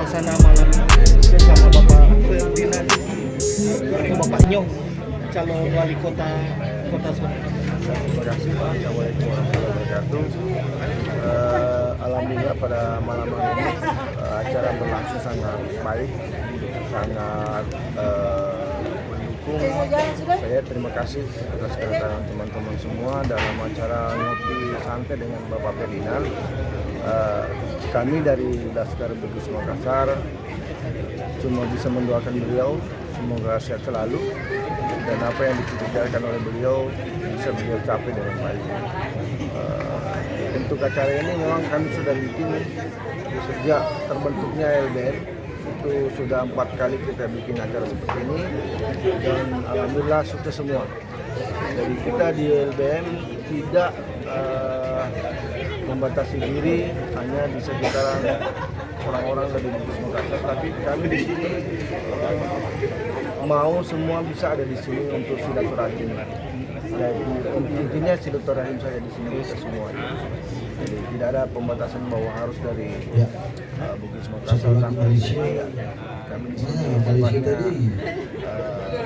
suasana malam bersama Bapak Ferdinand atau Bapak Nyong, calon wali kota Solo. Terima kasih Pak. Assalamualaikum warahmatullahi wabarakatuh. Alhamdulillah pada malam hari ini acara berlangsung sangat baik, sangat mendukung. Saya terima kasih atas kedatangan teman-teman semua dalam acara ngopi santai dengan Bapak Ferdinand. Kami dari Laskar Bugis Makassar cuma bisa mendoakan beliau semoga sehat selalu dan apa yang dipikirkan oleh beliau bisa beliau capai dengan baik. Untuk acara ini memang kami sudah bikin sejak terbentuknya LBM, itu sudah 4 kali kita bikin acara seperti ini dan alhamdulillah sukses semua. Jadi kita di LBM tidak membatasi diri hanya di sekitaran orang-orang dari Bugis Makassar, tapi kami di sini mau semua bisa ada di sini untuk silaturahim. Jadi intinya silaturahim saya di sini kita semua. Jadi tidak ada pembatasan bahwa harus dari Bugis Makassar sampai di sini. Kami di sini tempatnya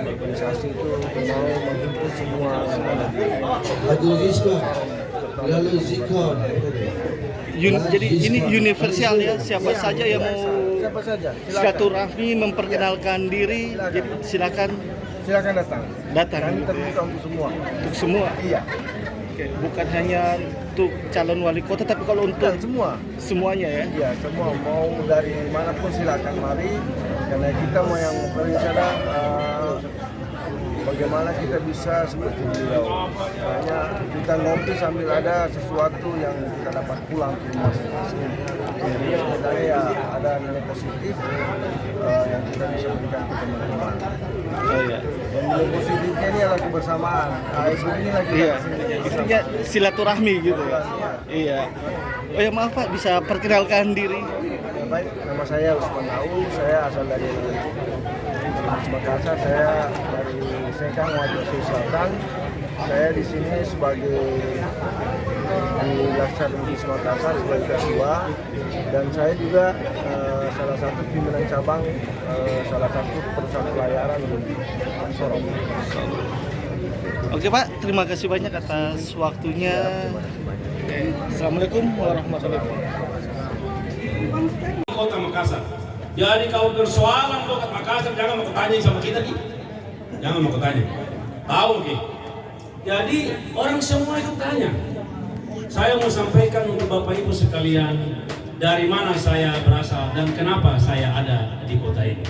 organisasi itu mau menghimpun semua yang ada di Jadi ini universal ya, siapa saja yang mau silaturahmi memperkenalkan diri, jadi silakan datang. Kami terbuka untuk semua. Untuk semua. Iya. Oke, bukan hanya untuk calon wali kota, tapi kalau untuk semuanya ya. Iya, semua mau dari manapun silakan mari. Karena kita mau yang berencana bagaimana kita bisa seperti beliau. Hanya kita ngopi sambil ada sesuatu yang kita dapat pulang ke rumah masing-masing. Jadi sebenarnya ya ada nilai positif yang kita bisa berikan ke teman-teman. Iya. Dan nilai positifnya ini adalah kebersamaan. Ini lagi. Iya. Intinya silaturahmi gitu ya. Iya. Oh ya maaf Pak, bisa perkenalkan diri? Ya, baik, nama saya Usman Aul, saya asal dari Bugis Makassar, saya dari Sekang Wajah Selatan. Saya di sini sebagai di Laskar Bugis Makassar sebagai ketua dan saya juga salah satu pimpinan cabang salah satu perusahaan pelayaran di Sorong. Oke Pak, terima kasih banyak atas waktunya. Assalamualaikum warahmatullahi wabarakatuh. Kota Makassar. Jadi kalau persoalan kota Makassar jangan mau tanya sama kita nih. Jangan mau tanya. Tahu nih. Jadi orang semua itu tanya. Saya mau sampaikan untuk Bapak Ibu sekalian dari mana saya berasal dan kenapa saya ada di kota ini.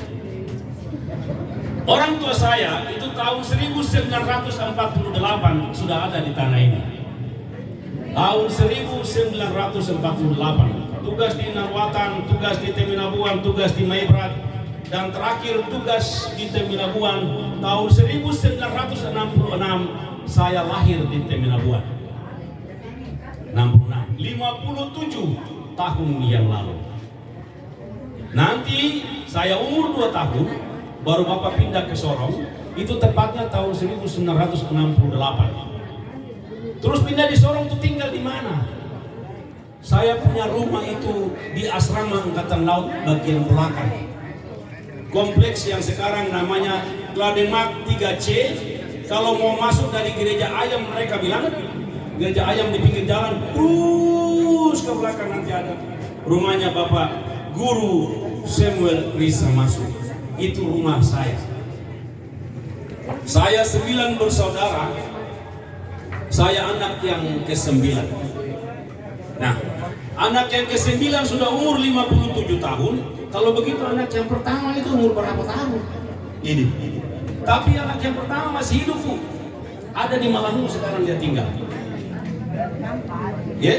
Orang tua saya itu tahun 1948 sudah ada di tanah ini. Tahun 1948 tugas di Narwatan, tugas di Teminabuan, tugas di Maibrat, dan terakhir tugas di Teminabuan tahun 1966 saya lahir di Teminabuan. 57 tahun yang lalu. Nanti saya umur 2 tahun baru Bapak pindah ke Sorong, itu tepatnya tahun 1968. Terus pindah di Sorong itu tinggal di mana? Saya punya rumah itu di asrama Angkatan Laut bagian belakang. Kompleks yang sekarang namanya Glademark 3C. Kalau mau masuk dari gereja ayam, mereka bilang gereja ayam di pinggir jalan, terus ke belakang nanti ada rumahnya Bapak Guru Samuel Risa masuk. Itu rumah saya. Saya 9 bersaudara. Saya anak yang ke-9. Nah, anak yang ke-9 sudah umur 57 tahun. Kalau begitu anak yang pertama itu umur berapa tahun? Ini. Tapi anak yang pertama masih hidup, Bu. Ada di Malanu sekarang dia tinggal. Ya?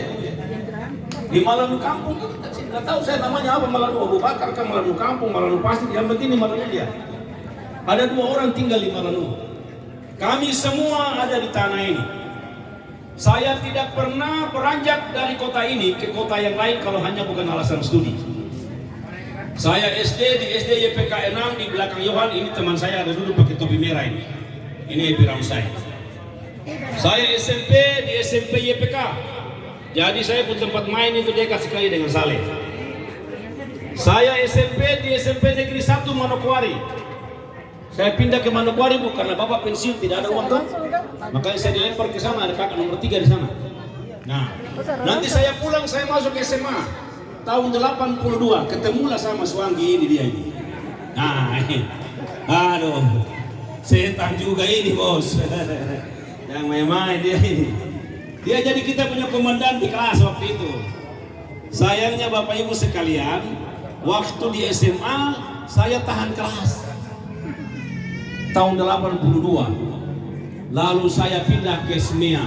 Di Malanu kampung, nggak tahu saya namanya apa, Malanu Abu Bakar kan, Malanu kampung, Malanu pasti, yang penting di Malanu dia. Ada 2 orang tinggal di Malanu. Kami semua ada di tanah ini. Saya tidak pernah beranjak dari kota ini ke kota yang lain kalau hanya bukan alasan studi. Saya SD di SD YPK 6 di belakang Yohan, ini teman saya ada duduk pakai topi merah ini. Ini Epi Ramsay. Saya SMP di SMP YPK. Jadi saya pun tempat main itu dekat sekali dengan Saleh. Saya SMP di SMP Negeri 1 Manokwari. Saya pindah ke Manokwari bukan karena bapak pensiun tidak ada uang tuh. Makanya saya dilempar ke sana, ada kakak nomor 3 di sana. Nah, nanti saya pulang, saya masuk SMA tahun 82, ketemulah sama Suanggi ini dia ini. Nah, ini. Aduh, setan juga ini bos. Yang main-main dia ini. Dia jadi kita punya komandan di kelas waktu itu. Sayangnya Bapak Ibu sekalian, waktu di SMA saya tahan kelas tahun 82. Lalu saya pindah ke SMEA.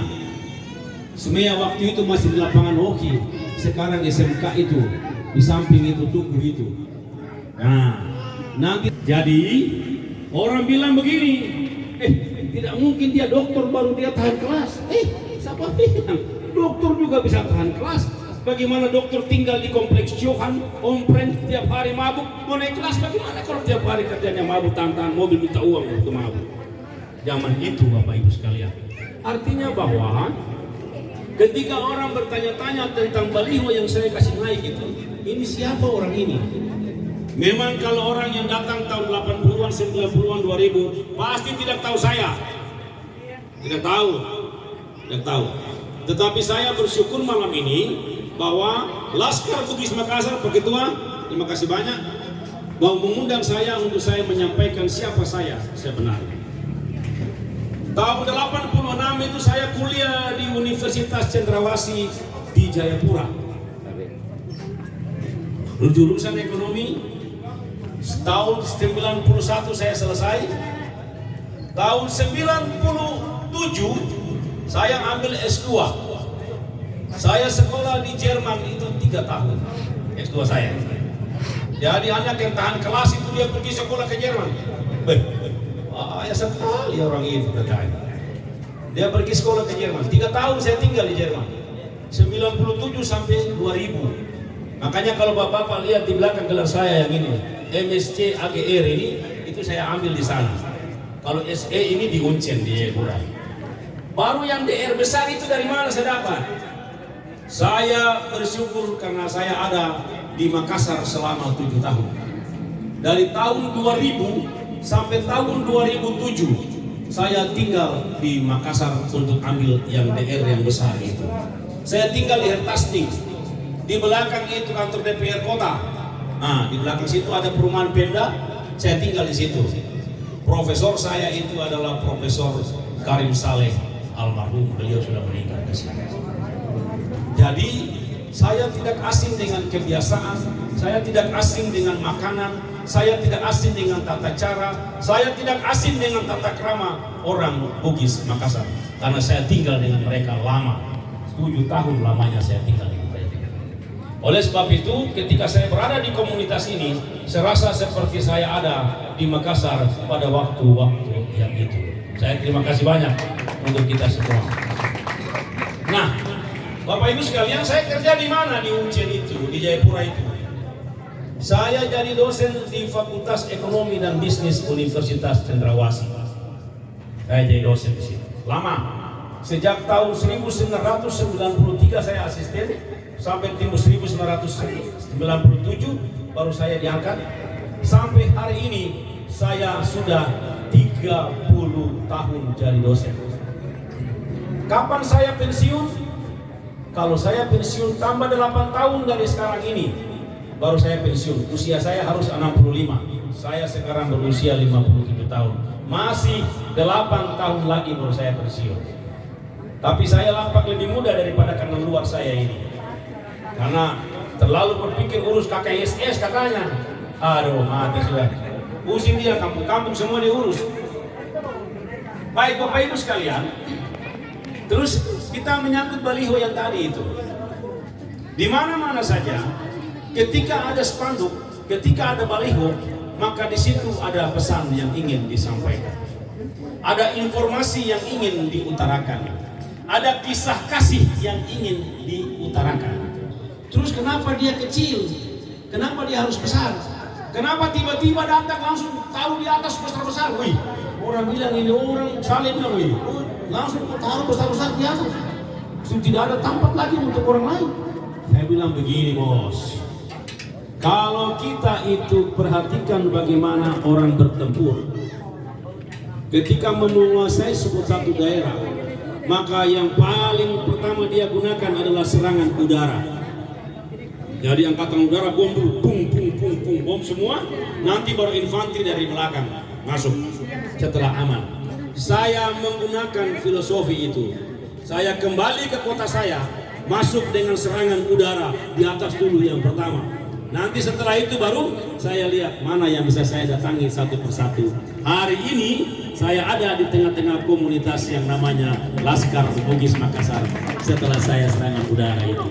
SMEA waktu itu masih di lapangan hoki. Sekarang SMK itu di samping itu tugu itu. Nah, nanti jadi orang bilang begini, tidak mungkin dia dokter baru dia tahan kelas. Siapa bilang dokter juga bisa tahan kelas? Bagaimana dokter tinggal di kompleks Johan, ompren tiap hari mabuk, mau naik kelas bagaimana kalau tiap hari kerjanya mabuk, tahan mobil minta uang untuk mabuk? Zaman itu Bapak Ibu sekalian. Artinya bahwa ketika orang bertanya-tanya tentang baliho yang saya kasih naik itu, ini siapa orang ini? Memang kalau orang yang datang tahun 80-an, 90-an, 2000 pasti tidak tahu saya. Tidak tahu. Tetapi saya bersyukur malam ini bahwa Laskar Bugis Makassar, Pak Ketua, terima kasih banyak bahwa mengundang saya untuk saya menyampaikan siapa saya sebenarnya. Tahun 86 itu saya kuliah di Universitas Cendrawasih di Jayapura. Jurusan ekonomi. Tahun 91 saya selesai. Tahun 97 saya ambil S2. Saya sekolah di Jerman itu 3 tahun S2 saya. Jadi anak yang tahan kelas itu dia pergi sekolah ke Jerman. Ya sekali orang itu katanya. Dia pergi sekolah ke Jerman. 3 tahun saya tinggal di Jerman. 97 sampai 2000. Makanya kalau bapak-bapak lihat di belakang gelar saya yang ini, MSc AGR ini, itu saya ambil di sana. Kalau SE ini di Uncen di Jayapura. Baru yang DR besar itu dari mana saya dapat? Saya bersyukur karena saya ada di Makassar selama 7 tahun. Dari tahun 2000 sampai tahun 2007 saya tinggal di Makassar untuk ambil yang DR yang besar itu. Saya tinggal di Hertasting. Di belakang itu kantor DPR kota. Nah, di belakang situ ada perumahan Pemda. Saya tinggal di situ. Profesor saya itu adalah Profesor Karim Saleh almarhum, beliau sudah meninggal di sini. Jadi saya tidak asing dengan kebiasaan, saya tidak asing dengan makanan, saya tidak asing dengan tata cara, saya tidak asing dengan tata krama orang Bugis Makassar. Karena saya tinggal dengan mereka lama, 7 tahun lamanya saya tinggal dengan mereka. Oleh sebab itu, ketika saya berada di komunitas ini, serasa seperti saya ada di Makassar pada waktu-waktu yang itu. Saya terima kasih banyak untuk kita semua. Nah, Bapak Ibu sekalian, saya kerja di mana di Uncen itu, di Jayapura itu? Saya jadi dosen di Fakultas Ekonomi dan Bisnis Universitas Cendrawasih. Saya jadi dosen di situ. Lama. Sejak tahun 1993 saya asisten sampai tahun 1997 baru saya diangkat. Sampai hari ini saya sudah 30 tahun jadi dosen. Kapan saya pensiun? Kalau saya pensiun tambah 8 tahun dari sekarang ini, baru saya pensiun. Usia saya harus 65. Saya sekarang berusia 57 tahun. Masih 8 tahun lagi baru saya pensiun. Tapi saya nampak lebih muda daripada kanan luar saya ini. Karena terlalu berpikir urus KKSS katanya. Aduh, mati sudah. Pusing dia, kampung-kampung semua diurus. Baik Bapak Ibu sekalian, terus kita menyangkut baliho yang tadi itu. Di mana-mana saja, ketika ada spanduk, ketika ada baliho, maka di situ ada pesan yang ingin disampaikan. Ada informasi yang ingin diutarakan. Ada kisah kasih yang ingin diutarakan. Terus kenapa dia kecil? Kenapa dia harus besar? Kenapa tiba-tiba datang langsung taruh di atas besar-besar? Wih, orang bilang ini orang saleh bilang, wih, langsung taruh besar-besar di atas. Sudah tidak ada tempat lagi untuk orang lain. Saya bilang begini bos, Kalau kita itu perhatikan bagaimana orang bertempur, ketika menguasai satu daerah, maka yang paling pertama dia gunakan adalah serangan udara. Jadi angkatan udara bom dulu, pung pung pung pung, bom semua, nanti baru infanteri dari belakang masuk setelah aman. Saya menggunakan filosofi itu. Saya kembali ke kota saya, masuk dengan serangan udara di atas dulu yang pertama. Nanti setelah itu baru saya lihat mana yang bisa saya datangi satu persatu. Hari ini saya ada di tengah-tengah komunitas yang namanya Laskar Bugis Makassar setelah saya serangan udara itu.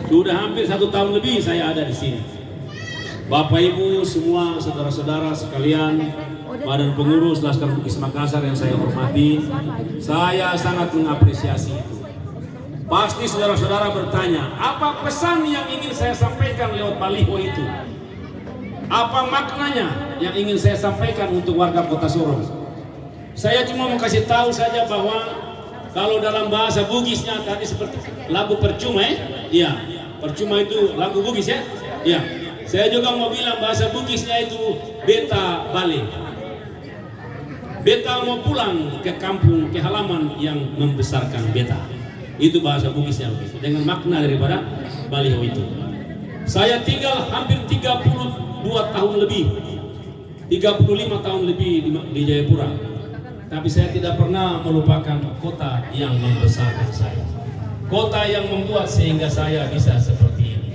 Sudah hampir 1 tahun lebih saya ada di sini. Bapak Ibu semua saudara-saudara sekalian, Badan Pengurus Laskar Bugis Makassar yang saya hormati, saya sangat mengapresiasi itu. Pasti saudara-saudara bertanya, apa pesan yang ingin saya sampaikan lewat baliho itu? Apa maknanya yang ingin saya sampaikan untuk warga Kota Sorong? Saya cuma mau kasih tahu saja bahwa kalau dalam bahasa Bugisnya tadi seperti lagu percuma ya, percuma itu lagu Bugis ya. Ya, saya juga mau bilang bahasa Bugisnya itu beta balik. Beta mau pulang ke kampung, ke halaman yang membesarkan beta. Itu bahasa Bugisnya dengan makna daripada baliho itu. Saya tinggal hampir 32 tahun lebih, 35 tahun lebih di Jayapura. Tapi saya tidak pernah melupakan kota yang membesarkan saya. Kota yang membuat sehingga saya bisa seperti ini.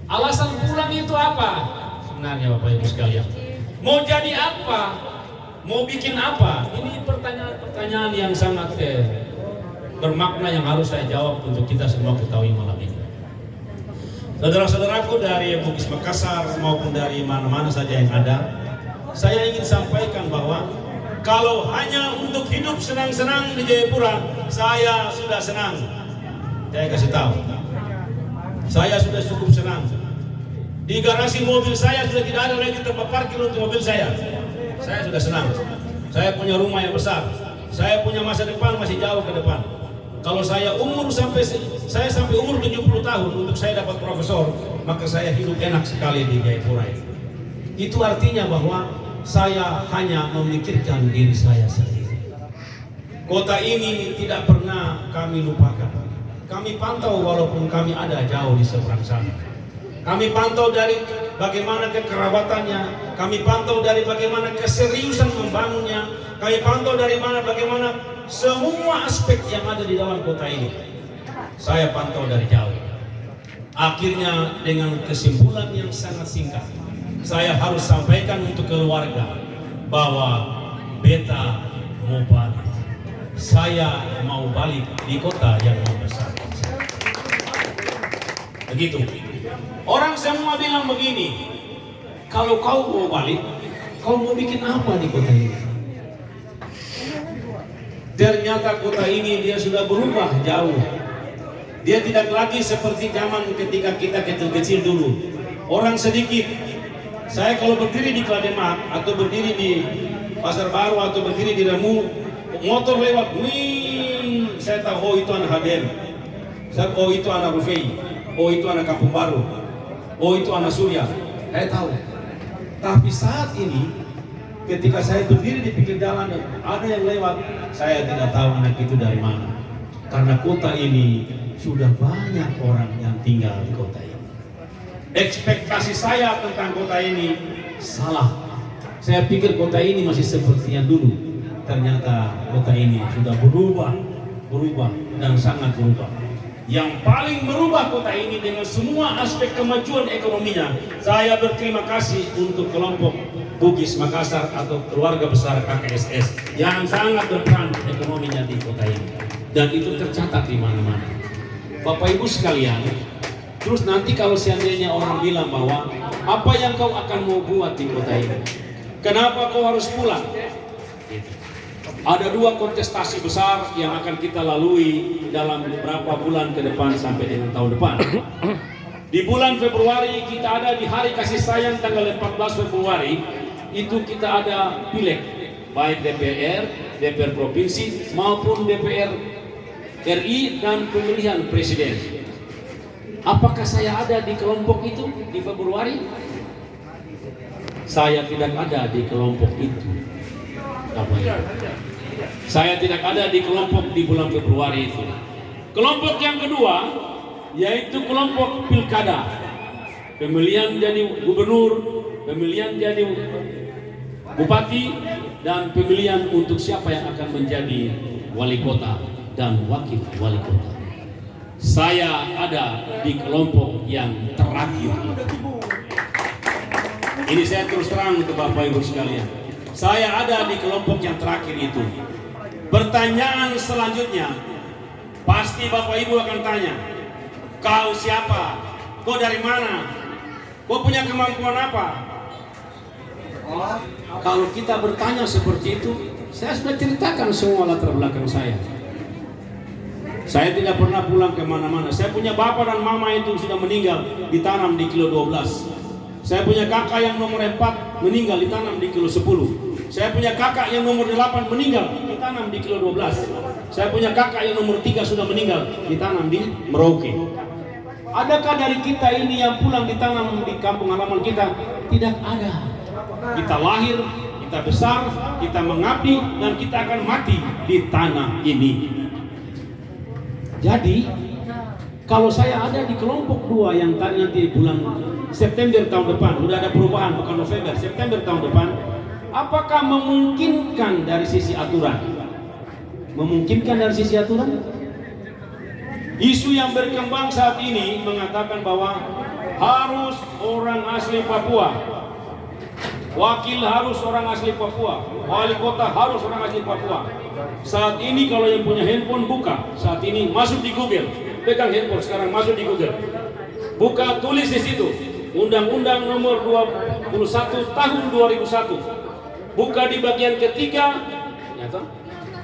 Alasan pulang itu apa? Sebenarnya Bapak Ibu sekalian, mau jadi apa? Mau bikin apa? Ini pertanyaan yang sangat bermakna yang harus saya jawab untuk kita semua ketahui malam ini. Saudara-saudaraku dari Bugis Makassar maupun dari mana-mana saja yang ada, saya ingin sampaikan bahwa kalau hanya untuk hidup senang-senang di Jayapura, saya sudah senang. Saya kasih tahu, saya sudah cukup senang. Di garasi mobil saya sudah tidak ada lagi tempat parkir untuk mobil saya. Saya sudah senang. Saya punya rumah yang besar. Saya punya masa depan masih jauh ke depan. Kalau saya sampai umur 70 tahun untuk saya dapat profesor, maka saya hidup enak sekali di Jayapura. Itu artinya bahwa saya hanya memikirkan diri saya sendiri. Kota ini tidak pernah kami lupakan. Kami pantau walaupun kami ada jauh di seberang sana. Kami pantau dari bagaimana kekerabatannya, kami pantau dari bagaimana keseriusan membangunnya, kami pantau dari bagaimana semua aspek yang ada di dalam kota ini. Saya pantau dari jauh. Akhirnya dengan kesimpulan yang sangat singkat, saya harus sampaikan untuk keluarga bahwa beta mau balik. Saya mau balik di kota yang membesarkan saya. Begitu. Orang semua bilang begini, kalau kau mau balik, kau mau bikin apa di kota ini? Ternyata kota ini dia sudah berubah jauh. Dia tidak lagi seperti zaman ketika kita kecil-kecil dulu. Orang sedikit. Saya kalau berdiri di Klademak atau berdiri di Pasar Baru atau berdiri di Remu, motor lewat, wih, saya tahu oh itu anak HBM. Oh itu anak Rufei. Oh itu anak Kampung Baru. Oh itu anak Surya. Saya tahu. Tapi saat ini ketika saya berdiri di pinggir jalan dan ada yang lewat, saya tidak tahu anak itu dari mana. Karena kota ini sudah banyak orang yang tinggal di kota ini. Ekspektasi saya tentang kota ini salah. Saya pikir kota ini masih seperti yang dulu. Ternyata kota ini sudah berubah dan sangat berubah. Yang paling merubah kota ini dengan semua aspek kemajuan ekonominya, saya berterima kasih untuk kelompok Bugis Makassar atau keluarga besar KKSS yang sangat berperan ekonominya di kota ini, dan itu tercatat di mana-mana. Bapak Ibu sekalian, terus nanti kalau seandainya orang bilang bahwa apa yang kau akan mau buat di kota ini, kenapa kau harus pulang? Ada 2 kontestasi besar yang akan kita lalui dalam beberapa bulan ke depan sampai dengan tahun depan. Di bulan Februari kita ada di Hari Kasih Sayang tanggal 14 Februari. Itu kita ada pileg, baik DPR Provinsi maupun DPR RI dan pemilihan presiden. Apakah saya ada di kelompok itu di Februari? Saya tidak ada di kelompok itu. Saya tidak ada di kelompok di bulan Februari itu. Kelompok yang kedua yaitu kelompok pilkada, pemilihan jadi gubernur, pemilihan jadi bupati, dan pemilihan untuk siapa yang akan menjadi wali kota dan wakil wali kota. Saya ada di kelompok yang terakhir ini. Saya terus terang ke Bapak Ibu sekalian, saya ada di kelompok yang terakhir itu. Pertanyaan selanjutnya pasti Bapak Ibu akan tanya, kau siapa? Kau dari mana? Kau punya kemampuan apa? Kalau kita bertanya seperti itu, saya sudah ceritakan semua latar belakang saya. Saya tidak pernah pulang kemana-mana. Saya punya bapak dan mama itu sudah meninggal, ditanam di kilo 12. Saya punya kakak yang nomor 4 meninggal, ditanam di kilo 10. Saya punya kakak yang nomor 8 meninggal, ditanam di kilo 12. Saya punya kakak yang nomor 3 sudah meninggal, ditanam di Merauke. Adakah dari kita ini yang pulang ditanam di kampung halaman kita? Tidak ada. Kita lahir, kita besar, kita mengabdi, dan kita akan mati di tanah ini. Jadi, kalau saya ada di kelompok 2 yang tadi nanti bulan September tahun depan, sudah ada perubahan, bukan November, September tahun depan, apakah memungkinkan dari sisi aturan? Memungkinkan dari sisi aturan? Isu yang berkembang saat ini mengatakan bahwa harus orang asli Papua, wakil harus orang asli Papua, wali kota harus orang asli Papua. Saat ini kalau yang punya handphone buka, saat ini masuk di Google, pegang handphone sekarang masuk di Google, buka tulis di situ Undang-Undang Nomor 21 Tahun 2001, buka di bagian ketiga,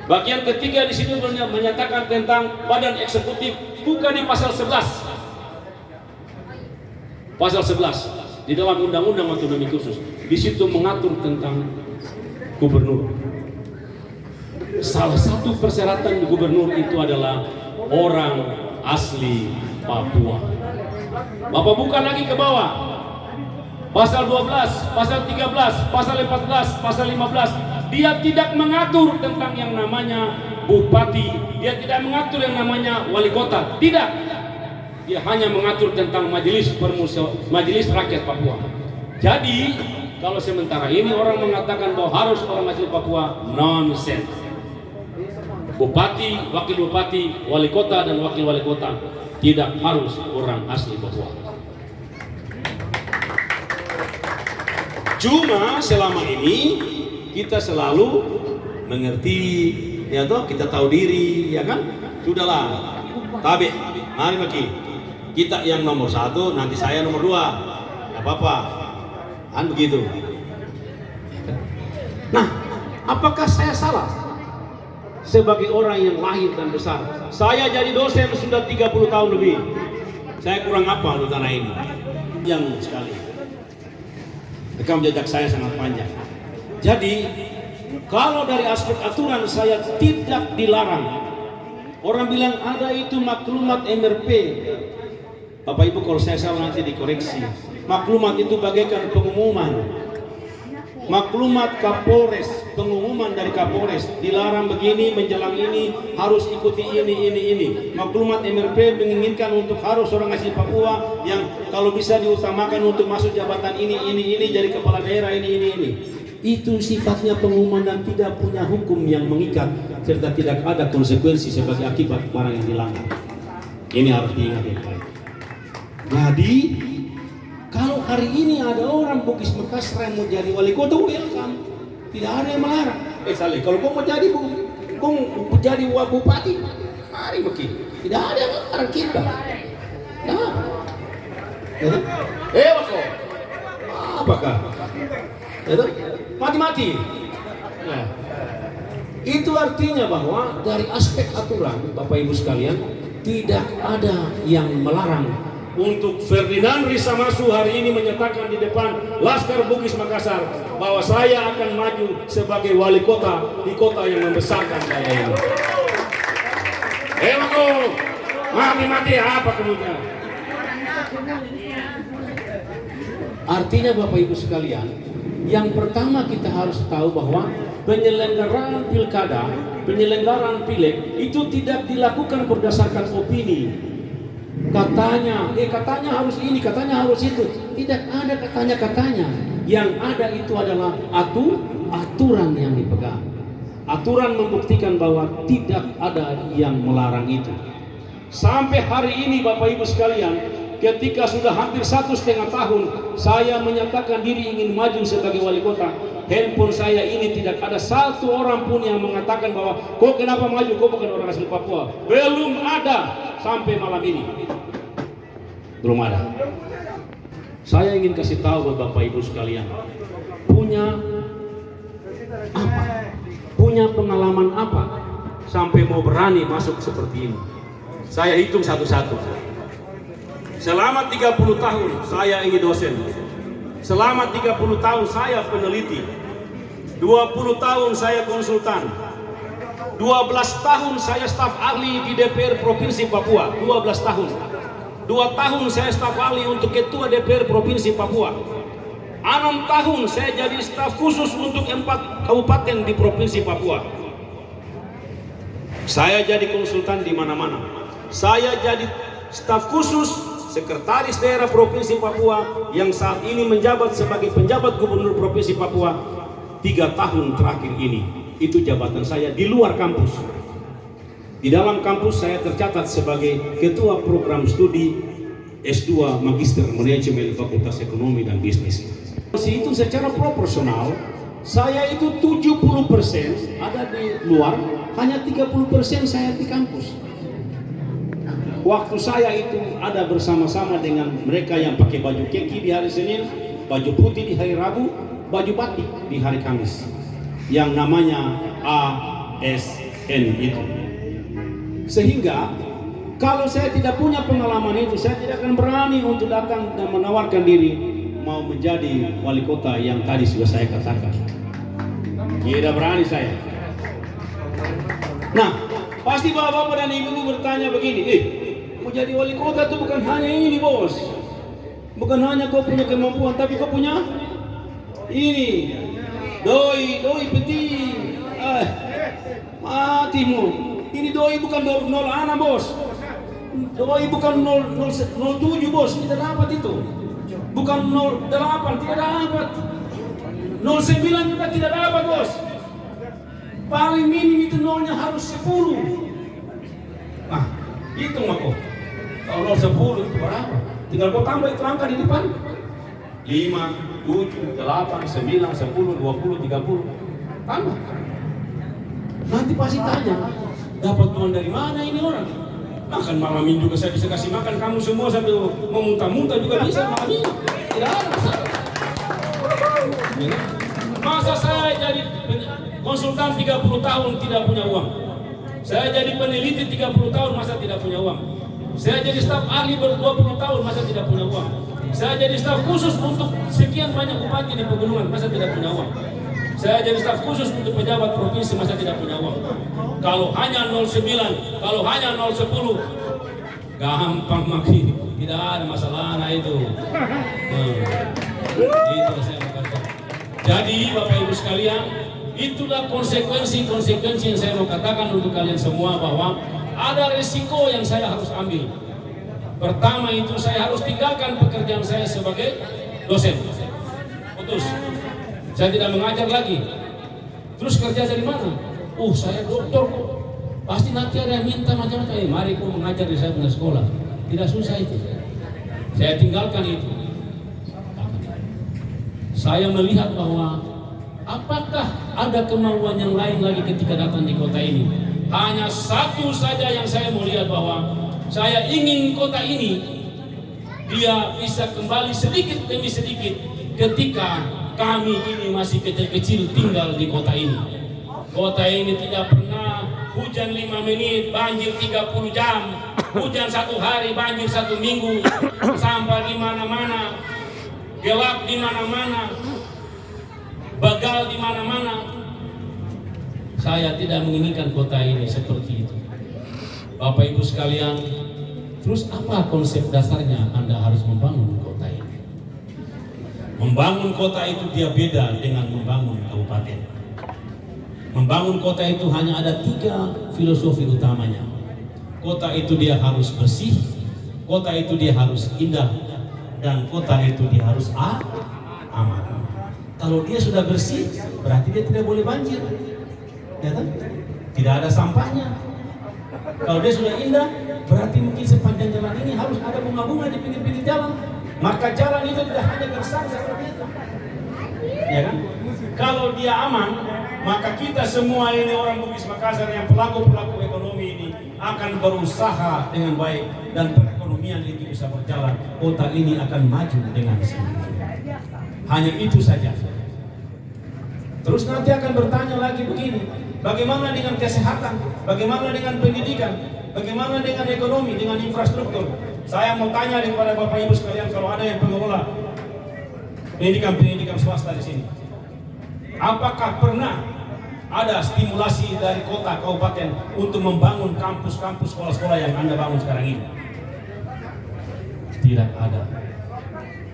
bagian ketiga di situ menyatakan tentang badan eksekutif, buka di pasal 11, pasal 11 di dalam Undang-Undang Otonomi Khusus, di situ mengatur tentang gubernur. Salah satu persyaratan gubernur itu adalah orang asli Papua. Bapak buka lagi ke bawah, pasal 12, pasal 13, pasal 14, pasal 15. Dia tidak mengatur tentang yang namanya bupati, dia tidak mengatur yang namanya wali kota, tidak. Dia hanya mengatur tentang majelis rakyat Papua. Jadi kalau sementara ini orang mengatakan bahwa harus orang asli Papua, nonsense. Bupati, wakil bupati, wali kota, dan wakil wali kota tidak harus orang asli Papua. Cuma selama ini kita selalu mengerti, ya toh, kita tahu diri, ya kan? Sudahlah, tabe, mari maki. Kita yang nomor 1, nanti saya nomor 2, nggak apa-apa, kan begitu. Nah, apakah saya salah sebagai orang yang lahir dan besar? Saya jadi dosen sudah 30 tahun lebih. Saya kurang apa untuk tanah ini? Yang sekali. Rekam jejak saya sangat panjang. Jadi, kalau dari aspek aturan saya tidak dilarang. Orang bilang ada itu maklumat MRP. Bapak Ibu kalau saya salah nanti dikoreksi. Maklumat itu bagaikan pengumuman. Maklumat Kapolres, pengumuman dari Kapolres, dilarang begini, menjelang ini, harus ikuti ini. Maklumat MRP menginginkan untuk harus orang asli Papua yang kalau bisa diutamakan untuk masuk jabatan ini, jadi kepala daerah ini. Itu sifatnya pengumuman dan tidak punya hukum yang mengikat, serta tidak ada konsekuensi sebagai akibat barang yang dilanggar. Ini harus diingat baik. Jadi, kalau hari ini ada orang Bugis Makassar yang mau jadi wali kota, welcome. Tidak ada yang melarang. Saleh, kalau kau mau jadi bupati, mari maki. Tidak ada yang melarang kita. Nah, kok? Apakah? Mati-mati. Nah, itu artinya bahwa dari aspek aturan, Bapak Ibu sekalian, tidak ada yang melarang untuk Ferdinand Risamasu hari ini menyatakan di depan Laskar Bugis Makassar bahwa saya akan maju sebagai wali kota di kota yang membesarkan saya ini. Mati-mati apa kemudian? Artinya Bapak Ibu sekalian, yang pertama kita harus tahu bahwa penyelenggaraan pilkada, penyelenggaraan pileg itu tidak dilakukan berdasarkan opini. Katanya harus ini, katanya harus itu. Tidak ada katanya. Yang ada itu adalah aturan yang dipegang. Aturan membuktikan bahwa tidak ada yang melarang itu. Sampai hari ini Bapak Ibu sekalian, ketika sudah hampir 1,5 tahun saya menyatakan diri ingin maju sebagai wali kota, handphone saya ini tidak ada satu orang pun yang mengatakan bahwa kok kenapa maju, kok bukan orang asli Papua. Belum ada sampai malam ini. Belum ada. Saya ingin kasih tahu buat Bapak Ibu sekalian, punya apa? Punya pengalaman apa sampai mau berani masuk seperti ini? Saya hitung satu-satu. Selama 30 tahun saya ini dosen. Selama 30 tahun saya peneliti. 20 tahun saya konsultan. 12 tahun saya staf ahli di DPR Provinsi Papua. 12 tahun. 2 tahun saya staf ahli untuk Ketua DPR Provinsi Papua. 6 tahun saya jadi staf khusus untuk 4 kabupaten di Provinsi Papua. Saya jadi konsultan di mana-mana. Saya jadi staf khusus Sekretaris Daerah Provinsi Papua yang saat ini menjabat sebagai penjabat Gubernur Provinsi Papua 3 tahun terakhir ini. Itu jabatan saya di luar kampus. Di dalam kampus saya tercatat sebagai Ketua Program Studi S2 Magister Manajemen Fakultas Ekonomi dan Bisnis. Itu secara proporsional saya itu 70% ada di luar, hanya 30% saya di kampus. Waktu saya itu ada bersama-sama dengan mereka yang pakai baju keki di hari Senin, baju putih di hari Rabu, baju batik di hari Kamis, yang namanya ASN itu. Sehingga kalau saya tidak punya pengalaman itu, saya tidak akan berani untuk datang dan menawarkan diri mau menjadi wali kota yang tadi sudah saya katakan. Tidak berani saya. Nah, pasti bapak-bapak dan ibu-ibu bertanya begini, mau jadi wali kota itu bukan hanya ini bos, bukan hanya kau punya kemampuan, tapi kau punya ini, doi peti, matimu. Ini doi bukan 0 anak bos, doi bukan 07 bos, tidak dapat itu, bukan 08 tidak dapat, 09 juga tidak dapat bos. Paling minim itu nolnya harus 10. Nah, hitung aku. Kalau 10 itu berapa? Tinggal kau tambah itu angka di depan. 5, 7, 8, 9, 10, 20, 30. Tambah. Nanti pasti tanya, dapat uang dari mana ini orang? Makan malamin juga saya bisa kasih makan kamu semua sampai mau muntah-muntah juga bisa makan ini. Tidak ada masalah. Masa saya jadi konsultan 30 tahun tidak punya uang? Saya jadi peneliti 30 tahun masa tidak punya uang? Saya jadi staf ahli ber-20 tahun masa tidak punya uang? Saya jadi staf khusus untuk sekian banyak bupati di pegunungan masa tidak punya uang? Saya jadi staf khusus untuk pejabat provinsi masa tidak punya uang? Kalau hanya 09, kalau hanya 010, gampang makin, tidak ada masalah itu. Itu saya katakan. Jadi Bapak Ibu sekalian, itulah konsekuensi yang saya mau katakan untuk kalian semua, bahwa ada risiko yang saya harus ambil. Pertama itu saya harus tinggalkan pekerjaan saya sebagai dosen. Putus. Saya tidak mengajar lagi. Terus kerja dari mana? Saya dokter kok. Pasti nanti ada yang minta macam-macam. Mari kau mengajar di saya punya sekolah. Tidak susah itu. Saya tinggalkan itu. Saya melihat bahwa apakah ada kemauan yang lain lagi ketika datang di kota ini? Hanya satu saja yang saya mau lihat, bahwa saya ingin kota ini dia bisa kembali sedikit demi sedikit ketika kami ini masih kecil-kecil tinggal di kota ini. Kota ini tidak pernah hujan 5 menit, banjir 30 jam, hujan 1 hari, banjir 1 minggu, sampah di mana-mana, gelap di mana-mana, begal di mana-mana. Saya tidak menginginkan kota ini seperti itu. Bapak Ibu sekalian, Terus apa konsep dasarnya Anda harus membangun kota ini? Membangun kota itu dia beda dengan membangun kabupaten. Membangun kota itu hanya ada 3 filosofi utamanya. Kota itu dia harus bersih, kota itu dia harus indah, dan kota itu dia harus aman. Kalau dia sudah bersih, berarti dia tidak boleh banjir, ya kan? Tidak ada sampahnya. Kalau dia sudah indah, berarti mungkin sepanjang jalan ini harus ada bunga-bunga di pinggir-pinggir jalan. Maka jalan itu tidak hanya gersang seperti itu, ya kan? Kalau dia aman, maka kita semua ini orang Bugis Makassar yang pelaku-pelaku ekonomi ini akan berusaha dengan baik dan perekonomian itu bisa berjalan. Kota ini akan maju dengan sendirinya. Hanya itu saja. Terus nanti akan bertanya lagi begini, bagaimana dengan kesehatan, bagaimana dengan pendidikan, bagaimana dengan ekonomi, dengan infrastruktur? Saya mau tanya kepada Bapak Ibu sekalian, kalau ada yang pengelola pendidikan swasta di sini, apakah pernah ada stimulasi dari kota kabupaten untuk membangun kampus-kampus sekolah-sekolah yang Anda bangun sekarang ini? Tidak ada.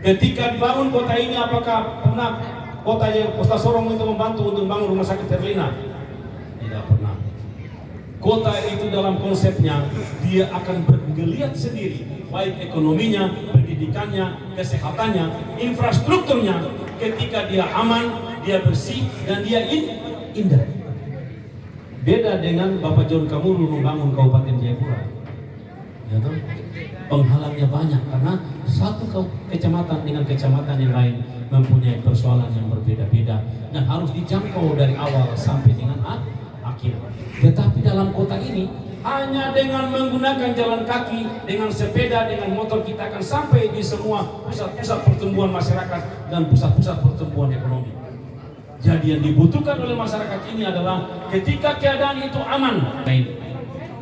Ketika dibangun kota ini, apakah pernah Kota Sorong itu membantu untuk membangun rumah sakit Herlina? Tidak pernah. Kota itu dalam konsepnya dia akan bergeliat sendiri, baik ekonominya, pendidikannya, kesehatannya, infrastrukturnya. Ketika dia aman, dia bersih, dan dia indah. Beda dengan Bapak John Kamuru membangun Kabupaten Jayapura, ya toh? Penghalangnya banyak karena satu kecamatan dengan kecamatan yang lain mempunyai persoalan yang berbeda-beda dan harus dijangkau dari awal sampai dengan akhir. Tetapi dalam kota ini hanya dengan menggunakan jalan kaki, dengan sepeda, dengan motor kita akan sampai di semua pusat-pusat pertumbuhan masyarakat dan pusat-pusat pertumbuhan ekonomi. Jadi yang dibutuhkan oleh masyarakat ini adalah ketika keadaan itu aman,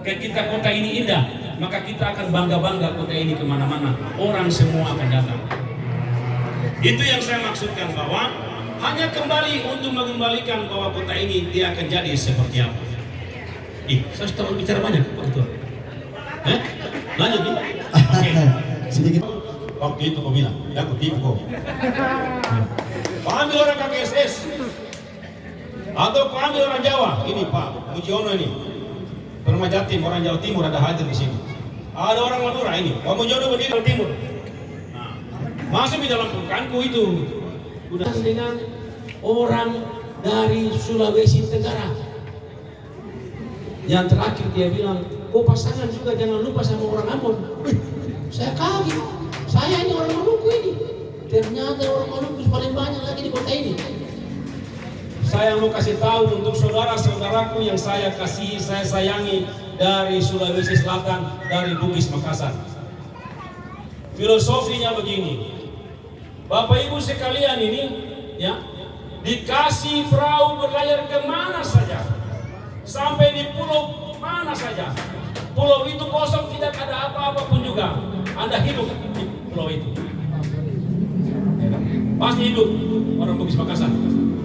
ketika kota ini indah, maka kita akan bangga-bangga kota ini kemana-mana. Orang semua akan datang. Itu yang saya maksudkan, bahwa hanya kembali untuk mengembalikan bahwa kota ini dia akan jadi seperti apa. Saya sudah bicara banyak waktu. Lanjut nih. Oke. Sedikit. Waktu itu kau bilang, ya aku tipu kau. Kau ambil orang KKSS atau kau ambil orang Jawa. Ini Pak Mujiono ini, Perma Jatim, orang Jawa Timur ada hadir di sini. Ada orang Madura ini, Pak Mujiono berdiri di Timur. Masuk di dalam pungkanku itu udah dengan orang dari Sulawesi Tenggara. Yang terakhir dia bilang, kok pasangan juga jangan lupa sama orang Ambon. Saya kaget, saya ini orang Maluku ini. Ternyata orang Maluku paling banyak lagi di kota ini. Saya mau kasih tahu untuk saudara-saudaraku yang saya kasihi, saya sayangi dari Sulawesi Selatan, dari Bugis Makassar. Filosofinya begini, Bapak Ibu sekalian ini, ya, dikasih perahu berlayar kemana saja, sampai di pulau mana saja. Pulau itu kosong, tidak ada apa-apa pun juga. Anda hidup di pulau itu, ya kan? Pasti hidup orang Bugis Makassar.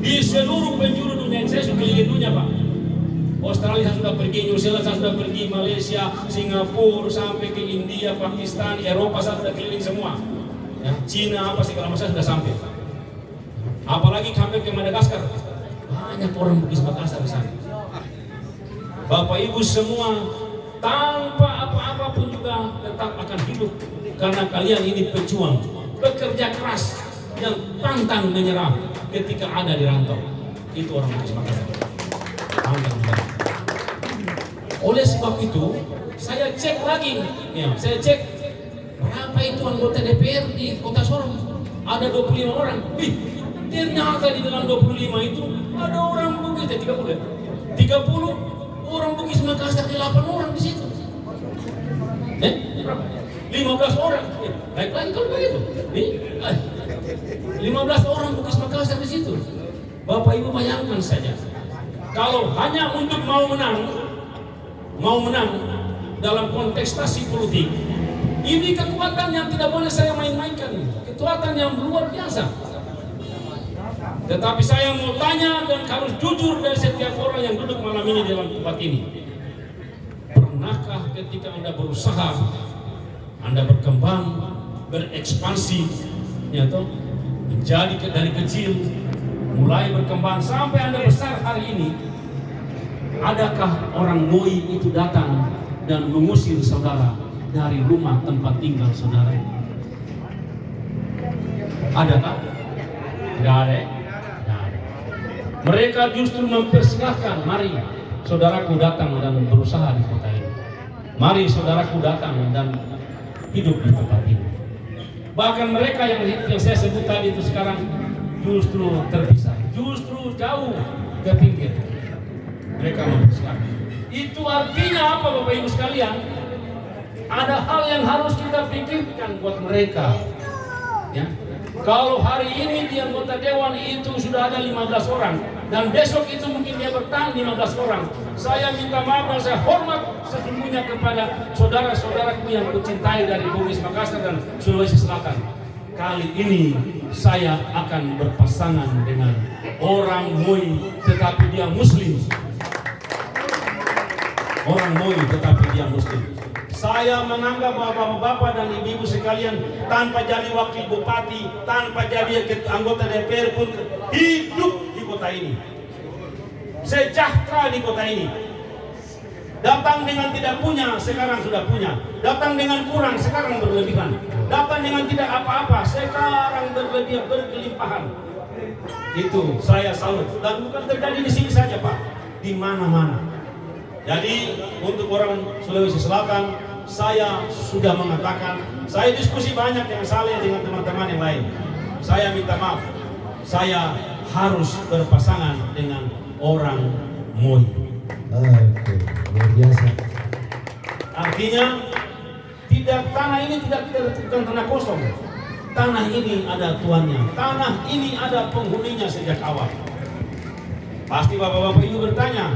Di seluruh penjuru dunia, saya sudah keliling dunia Pak. Australia saya sudah pergi, New Zealand saya sudah pergi, Malaysia, Singapura, sampai ke India, Pakistan, Eropa saya sudah keliling semua. Ya, Cina apa segala macam sudah sampai. Apalagi sampai ke Madagaskar. Banyak orang Bugis Makassar di sana. Bapak Ibu semua tanpa apa-apa pun juga tetap akan hidup karena kalian ini pejuang, bekerja keras, yang pantang menyerah ketika ada di rantau. Itu orang Bugis Makassar. Oleh sebab itu, saya cek lagi, ya, saya cek berapa itu anggota DPR di Kota Sorong. Ada 25 orang. Ternyata di dalam 25 itu ada orang Bugis, 30 ya? 30 orang Bugis Makassar, 8 orang di situ. 15 orang. Baik lagi kalau begitu. 15 orang Bugis Makassar di situ. Bapak Ibu bayangkan saja, kalau hanya untuk mau menang dalam kontestasi politik, ini kekuatan yang tidak boleh saya main-mainkan, kekuatan yang luar biasa. Tetapi saya mau tanya dan harus jujur dari setiap orang yang duduk malam ini dalam tempat ini. Pernahkah ketika Anda berusaha Anda berkembang, berekspansi, ya toh, menjadi dari kecil, mulai berkembang sampai Anda besar hari ini. Adakah orang Moi itu datang dan mengusir saudara dari rumah tempat tinggal saudara? Adakah? Tidak ada. Tidak ada. Mereka justru mempersilahkan, mari saudaraku datang dan berusaha di kota ini. Mari saudaraku datang dan hidup di tempat ini. Bahkan mereka yang saya sebut tadi itu sekarang justru terpisah, justru jauh ke pinggir. Mereka mempersilahkan. Itu artinya apa Bapak Ibu sekalian? Ada hal yang harus kita pikirkan buat mereka. Ya. Kalau hari ini di anggota dewan itu sudah ada 15 orang dan besok itu mungkin dia bertahan 15 orang. Saya minta maaf dan saya hormat sesungguhnya kepada saudara-saudaraku yang kucintai dari Bugis, Makassar dan Sulawesi Selatan. Kali ini saya akan berpasangan dengan orang Moi tetapi dia Muslim. Orang Moi tetapi dia Muslim. Saya menganggap bapak-bapak dan ibu-ibu sekalian tanpa jadi wakil bupati, tanpa jadi anggota DPR pun hidup di kota ini, sejahtera di kota ini. Datang dengan tidak punya, sekarang sudah punya. Datang dengan kurang, sekarang berlebihan. Datang dengan tidak apa-apa, sekarang berlebihan, berkelimpahan. Itu saya salut. Dan bukan terjadi di sini saja Pak, di mana-mana. Jadi untuk orang Sulawesi Selatan, saya sudah mengatakan, saya diskusi banyak dengan Saleh, dengan teman-teman yang lain. Saya minta maaf, saya harus berpasangan dengan orang Moi. Oke, luar biasa. Artinya tanah ini tidak bukan tanah kosong. Tanah ini ada tuannya. Tanah ini ada penghuninya sejak awal. Pasti bapak-bapak ibu bertanya,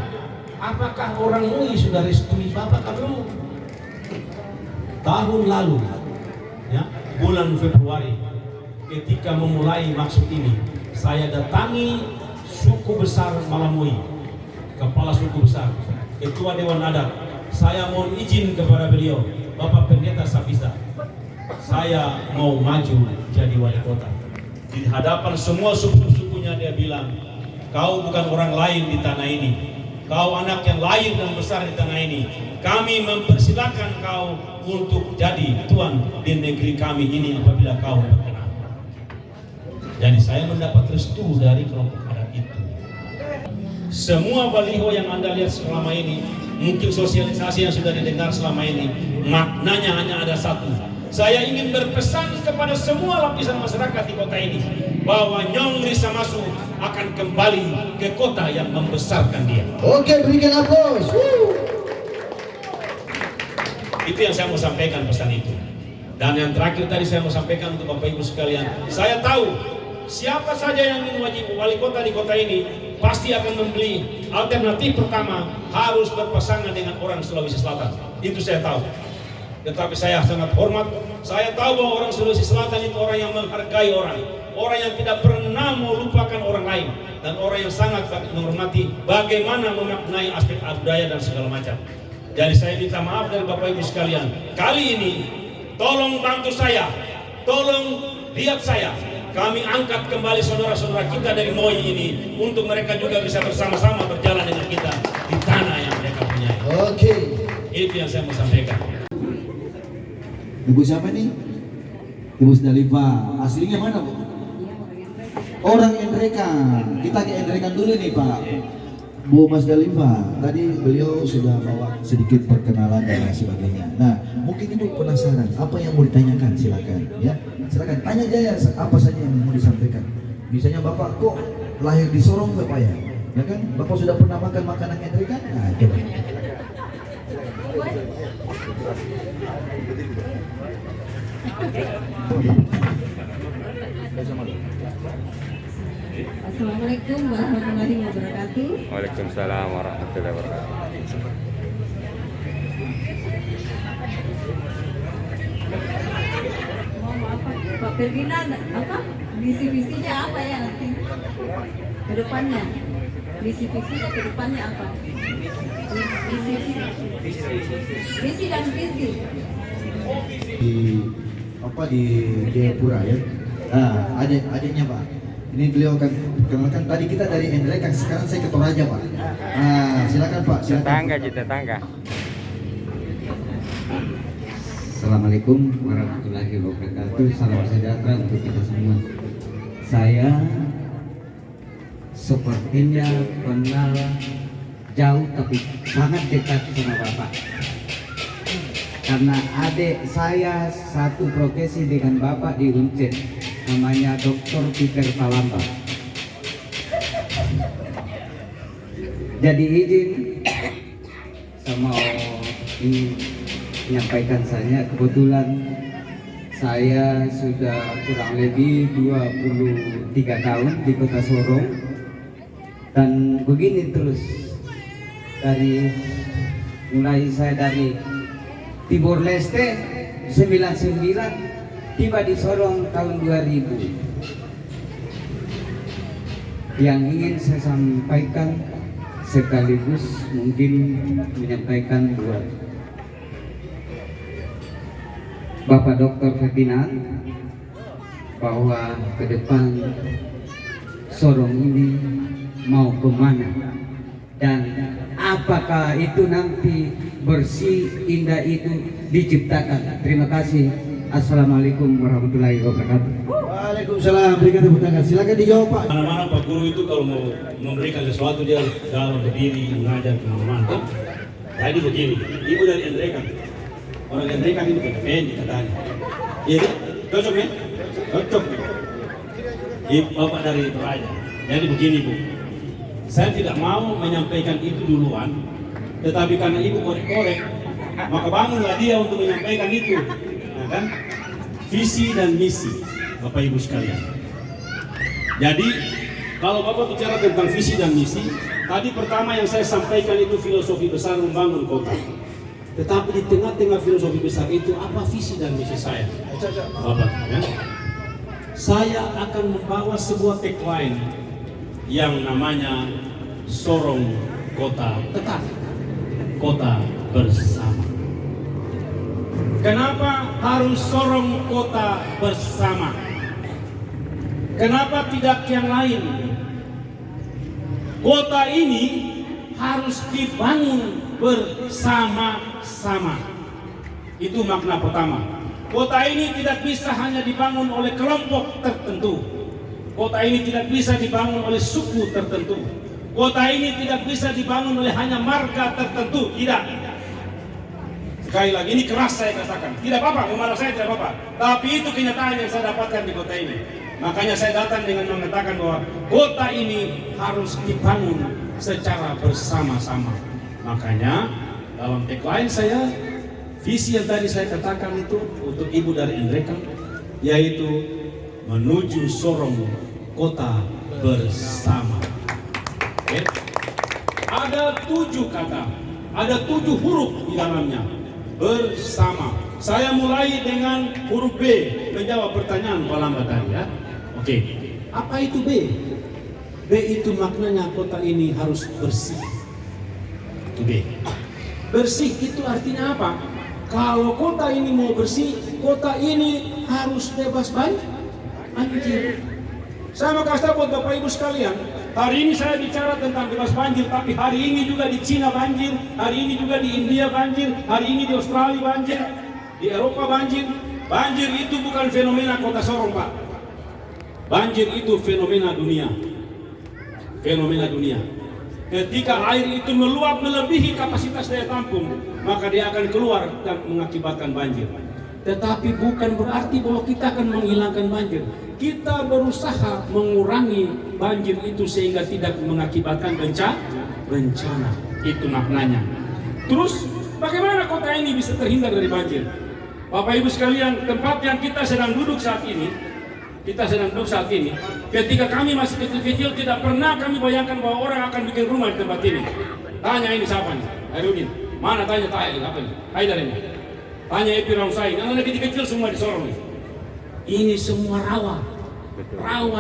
apakah orang Moi sudah restui Bapak belum? Tahun lalu, ya, bulan Februari, ketika memulai maksud ini, saya datangi suku besar Malamui, kepala suku besar, ketua Dewan Adat. Saya mohon izin kepada beliau, Bapak Pendeta Safisa, saya mau maju jadi wali kota. Di hadapan semua suku-sukunya dia bilang, kau bukan orang lain di tanah ini. Kau anak yang lahir dan besar di tanah ini. Kami mempersilahkan kau untuk jadi tuan di negeri kami ini apabila kau berkenan. Jadi saya mendapat restu dari kelompok adat itu. Semua baliho yang Anda lihat selama ini, mungkin sosialisasi yang sudah didengar selama ini, maknanya hanya ada satu. Saya ingin berpesan kepada semua lapisan masyarakat di kota ini bahwa Nyong Risa Masu akan kembali ke kota yang membesarkan dia. Oke, berikan aplaus. Itu yang saya mau sampaikan, pesan itu. Dan yang terakhir tadi saya mau sampaikan untuk Bapak Ibu sekalian, saya tahu siapa saja yang ingin wajib wali kota di kota ini pasti akan membeli alternatif pertama harus berpasangan dengan orang Sulawesi Selatan. Itu saya tahu. Tetapi saya sangat hormat, saya tahu bahwa orang Sulawesi Selatan itu orang yang menghargai orang yang tidak pernah melupakan orang lain, dan orang yang sangat menghormati bagaimana memaknai aspek budaya dan segala macam. Jadi saya minta maaf dari Bapak Ibu sekalian, kali ini tolong bantu saya, tolong lihat saya. Kami angkat kembali saudara-saudara kita dari Moi ini untuk mereka juga bisa bersama-sama berjalan dengan kita di tanah yang mereka punya. Oke. Itu yang saya mau sampaikan. Ibu siapa nih? Ibu Sdaliva. Aslinya mana, Bu? Orang Endrekan. Kita ke Endrekan dulu nih, Pak. Bu Mas Daliva, tadi beliau sudah bawa sedikit perkenalan dan lain sebagainya. Nah, mungkin Ibu penasaran apa yang mau ditanyakan, silakan ya. Silakan tanya aja apa saja yang mau disampaikan. Misalnya Bapak kok lahir di Sorong Bapak ya? Ya kan? Bapak sudah pernah makan makanan Endrekan? Nah, coba. Assalamualaikum warahmatullahi wabarakatuh. Waalaikumsalam warahmatullahi wabarakatuh. Mau apa? Pak Ferdinand apa? Visi-visinya apa ya nanti ke depannya? visi ke depannya apa? Visi dan visi. Di apa di Jayapura ya. Nah, adiknya Pak. Ini beliau akan kenalkan, tadi kita dari Endreka, sekarang saya ke Toraja Pak. Nah, silakan Pak. Silakan. Tetangga. Assalamualaikum warahmatullahi wabarakatuh. Salam sejahtera untuk kita semua. Saya sepertinya kenal jauh tapi sangat dekat sama Bapak. Karena adik saya satu profesi dengan Bapak di Uncen, namanya Dr. Peter Palamba. Jadi izin saya mau ini menyampaikan saya, kebetulan saya sudah kurang lebih 23 tahun di Kota Sorong, dan begini terus dari mulai saya dari Timor Leste 99 tiba di Sorong tahun 2000. Yang ingin saya sampaikan sekaligus mungkin menyampaikan buat Bapak Dr. Ferdinand bahwa ke depan Sorong ini mau kemana dan apakah itu nanti bersih indah itu diciptakan. Terima kasih. Assalamualaikum warahmatullahi wabarakatuh. Waalaikumsalam. Berikan tepuk tangan. Silakan dijawab Pak. Mana-mana Pak Guru itu kalau mau memberikan sesuatu dia dalam berdiri mengajar kemana-mana. Jadi begini, ibu dari Endreka, orang Endreka itu pendek katanya. Iya, cocok ya? Cocok. Ibu bapak dari Toraja. Jadi begini Bu, saya tidak mau menyampaikan itu duluan, tetapi karena ibu korek-korek, maka bangunlah dia untuk menyampaikan itu. Nah, kan? Visi dan misi Bapak Ibu sekalian. Jadi kalau Bapak bicara tentang visi dan misi, tadi pertama yang saya sampaikan itu filosofi besar membangun kota. Tetapi di tengah-tengah filosofi besar itu apa visi dan misi saya? Bapak, ya? Saya akan membawa sebuah tagline yang namanya Sorong Kota Tetap, Kota Bersama. Kenapa harus Sorong Kota Bersama? Kenapa tidak yang lain? Kota ini harus dibangun bersama-sama. Itu makna pertama. Kota ini tidak bisa hanya dibangun oleh kelompok tertentu. Kota ini tidak bisa dibangun oleh suku tertentu. Kota ini tidak bisa dibangun oleh hanya marga tertentu. Tidak. Sekali lagi, ini keras saya katakan. Tidak apa-apa, memarah saya tidak apa-apa. Tapi itu kenyataan yang saya dapatkan di kota ini. Makanya saya datang dengan mengatakan bahwa kota ini harus dibangun secara bersama-sama. Makanya dalam tagline saya, visi yang tadi saya katakan itu untuk ibu dari Endreka, yaitu menuju Sorong Kota Bersama. Oke? Ada 7 kata, ada 7 huruf di dalamnya. Bersama. Saya mulai dengan huruf B, menjawab pertanyaan Pak Lamba tadi ya. Oke, apa itu B? B itu maknanya kota ini harus bersih. Itu B. Bersih itu artinya apa? Kalau kota ini mau bersih, kota ini harus bebas banjir. Saya mau kasih tahu buat Bapak Ibu sekalian, hari ini saya bicara tentang bebas banjir, tapi hari ini juga di Cina banjir, hari ini juga di India banjir, hari ini di Australia banjir, di Eropa banjir. Banjir itu bukan fenomena kota Sorong Pak. Banjir itu fenomena dunia. Fenomena dunia. Ketika air itu meluap melebihi kapasitas daya tampung, maka dia akan keluar dan mengakibatkan banjir. Tetapi bukan berarti bahwa kita akan menghilangkan banjir. Kita berusaha mengurangi banjir itu sehingga tidak mengakibatkan bencana. Itu maknanya. Terus bagaimana kota ini bisa terhindar dari banjir? Bapak Ibu sekalian, tempat yang kita sedang duduk saat ini, ketika kami masih kecil-kecil tidak pernah kami bayangkan bahwa orang akan bikin rumah di tempat ini. Tanya ini siapa nih? Hairudin. Mana tanya apa ini? Haidar ini. Tanya Epi Ramsai. Anak-anak kecil semua di Sorong ini. Ini semua rawa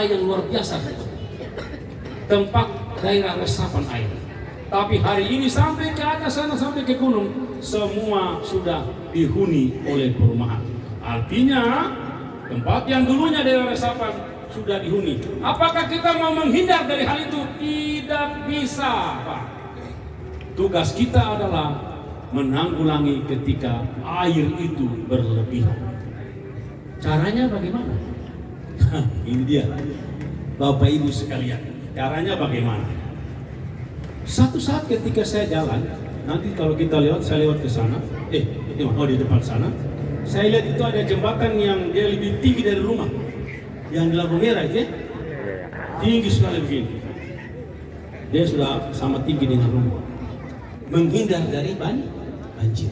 yang luar biasa. Tempat daerah resapan air. Tapi hari ini sampai ke atas sana, sampai ke gunung, semua sudah dihuni oleh perumahan. Artinya tempat yang dulunya daerah resapan sudah dihuni. Apakah kita mau menghindar dari hal itu? Tidak bisa, Pak. Tugas kita adalah menanggulangi ketika air itu berlebihan. Caranya bagaimana? Ini dia, Bapak Ibu sekalian. Caranya bagaimana? Satu saat ketika saya jalan, nanti kalau kita lewat, saya lewat ke sana. Di depan sana. Saya lihat itu ada jembatan yang dia lebih tinggi dari rumah. Yang di lampu merah itu ya. Tinggi sekali begini. Dia sudah sama tinggi dengan rumah. Menghindar dari banjir.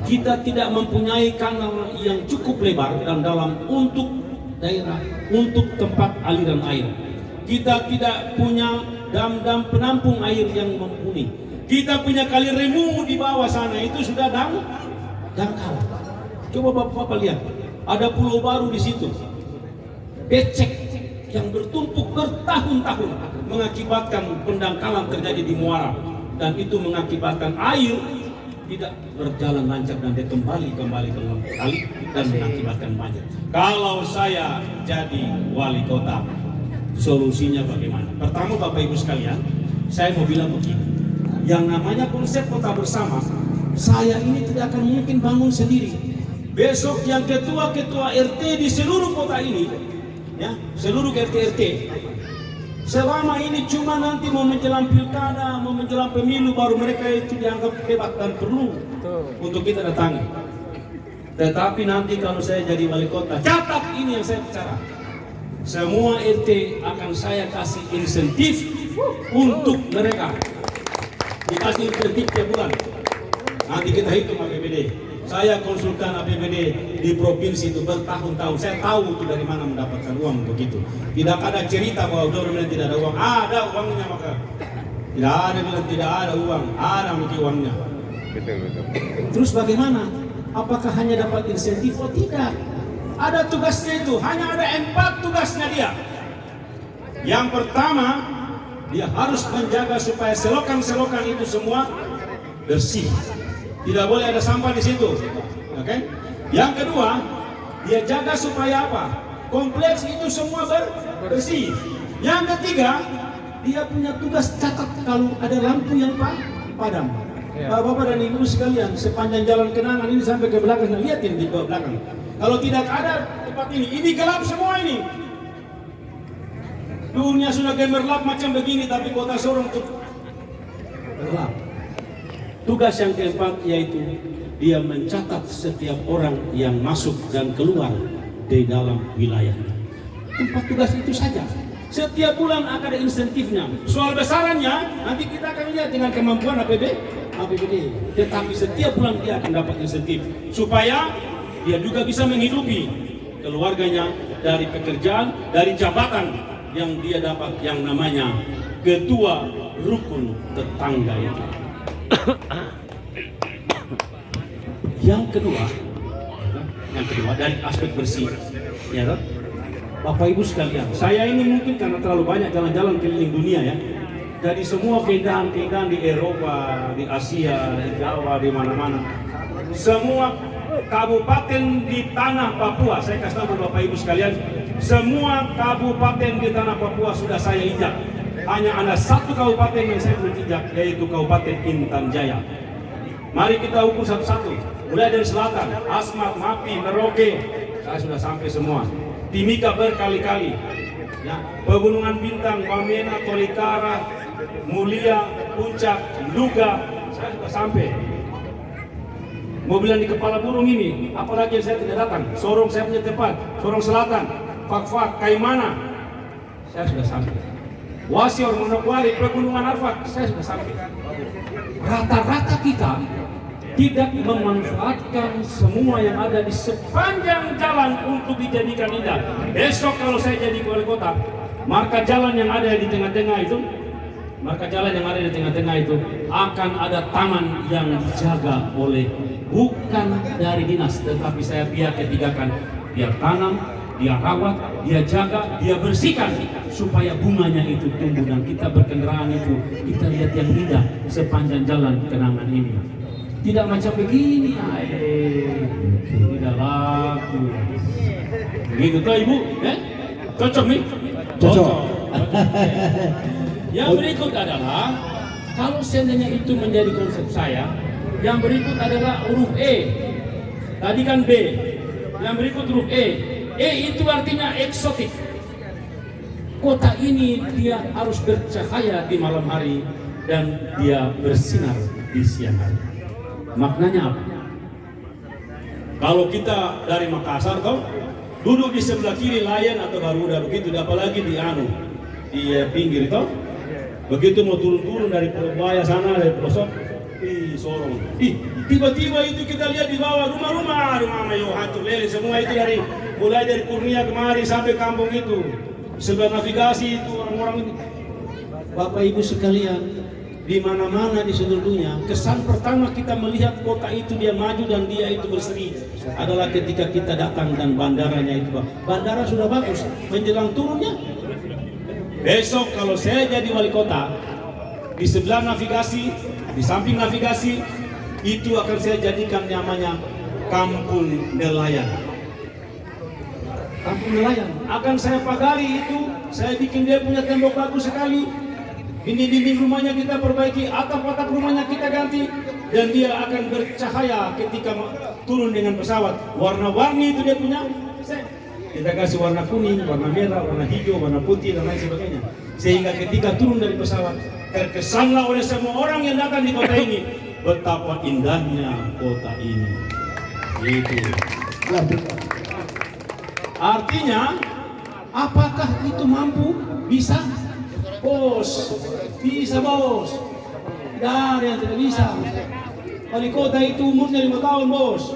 Kita tidak mempunyai kanal yang cukup lebar dan dalam untuk daerah, untuk tempat aliran air. Kita tidak punya dam-dam penampung air yang mumpuni. Kita punya kali remu di bawah sana, itu sudah dangkal. Coba Bapak lihat, ada pulau baru di situ. Becek yang bertumpuk bertahun-tahun mengakibatkan pendangkalan terjadi di muara, dan itu mengakibatkan air tidak berjalan lancar dan dia kembali ke kali dan mengakibatkan banjir. Kalau saya jadi wali kota, solusinya bagaimana? Pertama, Bapak Ibu sekalian, saya mau bilang begini, yang namanya konsep kota bersama, saya ini tidak akan mungkin bangun sendiri. Besok yang ketua-ketua RT di seluruh kota ini, ya, seluruh RT, selama ini cuma nanti mau menjelang pilkada, mau menjelang pemilu, baru mereka itu dianggap hebat dan perlu untuk kita datangi. Tetapi nanti kalau saya jadi wali kota, catat ini yang saya bicara. Semua RT akan saya kasih insentif untuk mereka. Dikasih insentif tiap bulan. Nanti kita hitung APBD. Saya konsultan APBD di provinsi itu bertahun-tahun. Saya tahu itu dari mana mendapatkan uang untuk itu. Tidak ada cerita bahwa orang tidak ada uang. Ada uangnya, maka tidak ada bilang tidak ada uang. Ada mungkin uangnya. Betul. Terus bagaimana? Apakah hanya dapat insentif? Oh tidak. Ada tugasnya itu. Hanya ada 4 tugasnya dia. Yang pertama, dia harus menjaga supaya selokan-selokan itu semua bersih. Tidak boleh ada sampah di situ. Oke? Yang kedua, dia jaga supaya apa? Kompleks itu semua bersih. Yang ketiga, dia punya tugas catat kalau ada lampu yang padam. Bapak dan Ibu sekalian, sepanjang jalan Kenangan ini sampai ke belakang, lihatin di belakang. Kalau tidak ada tempat ini gelap semua ini. Dunia sudah gemerlap macam begini, tapi kota Sorong itu gelap. Tugas yang keempat yaitu dia mencatat setiap orang yang masuk dan keluar di dalam wilayahnya. 4 tugas itu saja. Setiap bulan akan ada insentifnya. Soal besarannya nanti kita akan lihat dengan kemampuan APBD. Tetapi setiap bulan dia akan dapat insentif supaya dia juga bisa menghidupi keluarganya dari pekerjaan, dari jabatan yang dia dapat yang namanya ketua rukun tetangga itu. Yang kedua dari aspek bersih, ya toh? Bapak Ibu sekalian, saya ini mungkin karena terlalu banyak jalan-jalan keliling dunia ya. Dari semua keindahan-keindahan di Eropa, di Asia, di Jawa, di mana-mana, semua kabupaten di tanah Papua, saya kasih tahu Bapak Ibu sekalian, semua kabupaten di tanah Papua sudah saya injak. Hanya ada 1 kabupaten yang saya belum injak, yaitu Kabupaten Intan Jaya. Mari kita ukur satu-satu. Mulai dari selatan, Asmat, Mapi, Merauke, saya sudah sampai semua. Timika berkali-kali. Ya, Pegunungan Bintang, Wamena, Tolikara, Mulia, Puncak, Nduga, saya sudah sampai. Mobil yang di Kepala Burung ini, apalagi yang saya tidak datang. Sorong saya punya tempat, Sorong Selatan, Fakfak, Kaimana, saya sudah sampai. Wasior, Manokwari, Pegunungan Arfak, saya sudah sampai. Rata-rata kita tidak memanfaatkan semua yang ada di sepanjang jalan untuk dijadikan indah. Besok kalau saya jadi wali kota, maka jalan yang ada di tengah-tengah itu, akan ada taman yang dijaga oleh bukan dari dinas, tetapi saya pihak ketigakan. Dia tanam, dia rawat, dia jaga, dia bersihkan supaya bunganya itu tumbuh dan kita berkendaraan itu kita lihat yang indah sepanjang jalan kenangan ini. Tidak macam begini, tidak laku. Begitu toh Ibu, cocok nih? Cocok. Yang berikut adalah kalau seandainya itu menjadi konsep saya, yang berikut adalah huruf E. Tadi kan B, yang berikut huruf E. E itu artinya eksotik. Kota ini dia harus bercahaya di malam hari dan dia bersinar di siang hari. Maknanya apa? Kalau kita dari Makassar toh, duduk di sebelah kiri Layan atau Garuda begitu, apalagi di pinggir toh. Begitu mau turun dari Purbaya sana dari pelosok, Sorong. Tiba-tiba itu kita lihat di bawah rumah Mayo hantu lele semua itu mulai dari Kurnia kemari sampai kampung itu. Sebelah navigasi itu orang-orang itu. Bapak Ibu sekalian, di mana-mana di seluruh dunia, kesan pertama kita melihat kota itu dia maju dan dia itu berseri adalah ketika kita datang dan bandaranya itu. Bandara sudah bagus, menjelang turunnya. Besok kalau saya jadi wali kota, di sebelah navigasi, di samping navigasi, itu akan saya jadikan namanya Kampung Nelayan. Kampung Nelayan akan saya pagari itu, saya bikin dia punya tembok bagus sekali. Dinding-dinding rumahnya kita perbaiki, atap-atap rumahnya kita ganti, dan dia akan bercahaya ketika turun dengan pesawat. Warna-warni itu dia punya. Kita kasih warna kuning, warna merah, warna hijau, warna putih, dan lain sebagainya. Sehingga ketika turun dari pesawat, terkesanlah oleh semua orang yang datang di kota ini betapa indahnya kota ini. Itu. Artinya, apakah itu mampu? Bisa? Bos, bisa bos. Tidak yang tidak bisa. Wali kota itu umurnya 5 tahun bos.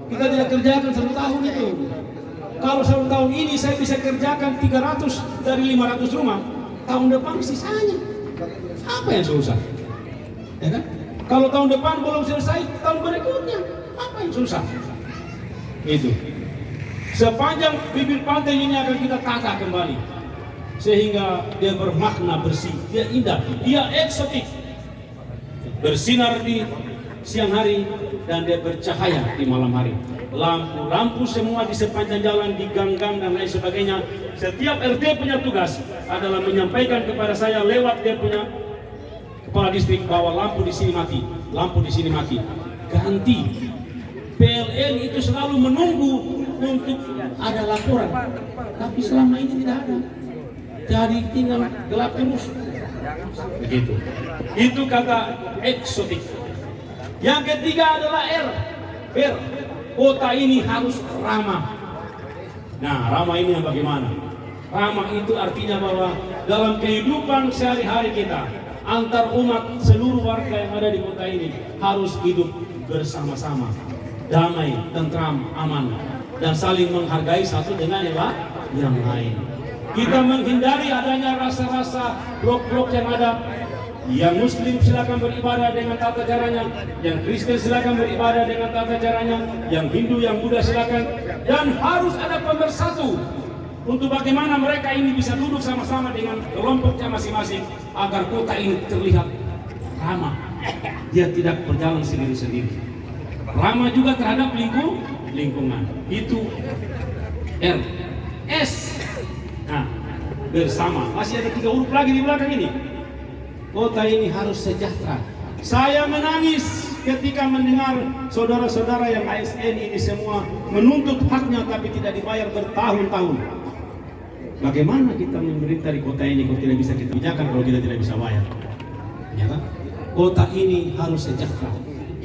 Kita tidak kerjakan 1 tahun itu. Kalau 1 tahun ini saya bisa kerjakan 300 dari 500 rumah, tahun depan sisanya. Apa yang susah? Ya kan? Kalau tahun depan belum selesai, tahun berikutnya apa yang susah? Itu. Sepanjang bibir pantai ini akan kita tata kembali, sehingga dia bermakna bersih, dia indah, dia eksotik, bersinar di siang hari dan dia bercahaya di malam hari. Lampu-lampu semua di sepanjang jalan, di gang-gang dan lain sebagainya. Setiap RT punya tugas adalah menyampaikan kepada saya lewat dia punya kepala distrik bahwa lampu di sini mati, lampu di sini mati, ganti. PLN itu selalu menunggu untuk ada laporan, tapi selama ini tidak ada. Jadi tinggal gelap terus. Begitu. Itu kata eksotik. Yang ketiga adalah R. Kota ini harus ramah. Nah, ramah ini yang bagaimana? Ramah itu artinya bahwa dalam kehidupan sehari-hari kita, antar umat seluruh warga yang ada di kota ini harus hidup bersama-sama, damai, tentram, aman, dan saling menghargai satu dengan yang lain. Kita menghindari adanya rasa-rasa blok-blok yang ada. Yang Muslim silakan beribadah dengan tata caranya, yang Kristen silakan beribadah dengan tata caranya, yang Hindu, yang Buddha silakan, dan harus ada pemersatu untuk bagaimana mereka ini bisa duduk sama-sama dengan kelompoknya masing-masing agar kota ini terlihat ramah. Dia tidak berjalan sendiri-sendiri. Ramah juga terhadap lingkungan. Itu R. S. Nah, bersama. Masih ada 3 huruf lagi di belakang ini. Kota ini harus sejahtera. Saya menangis ketika mendengar saudara-saudara yang ASN ini semua menuntut haknya tapi tidak dibayar bertahun-tahun. Bagaimana kita memerintah di kota ini kalau tidak bisa kita kerjakan, kalau kita tidak bisa bayar? Ya kan? Kota ini harus sejahtera.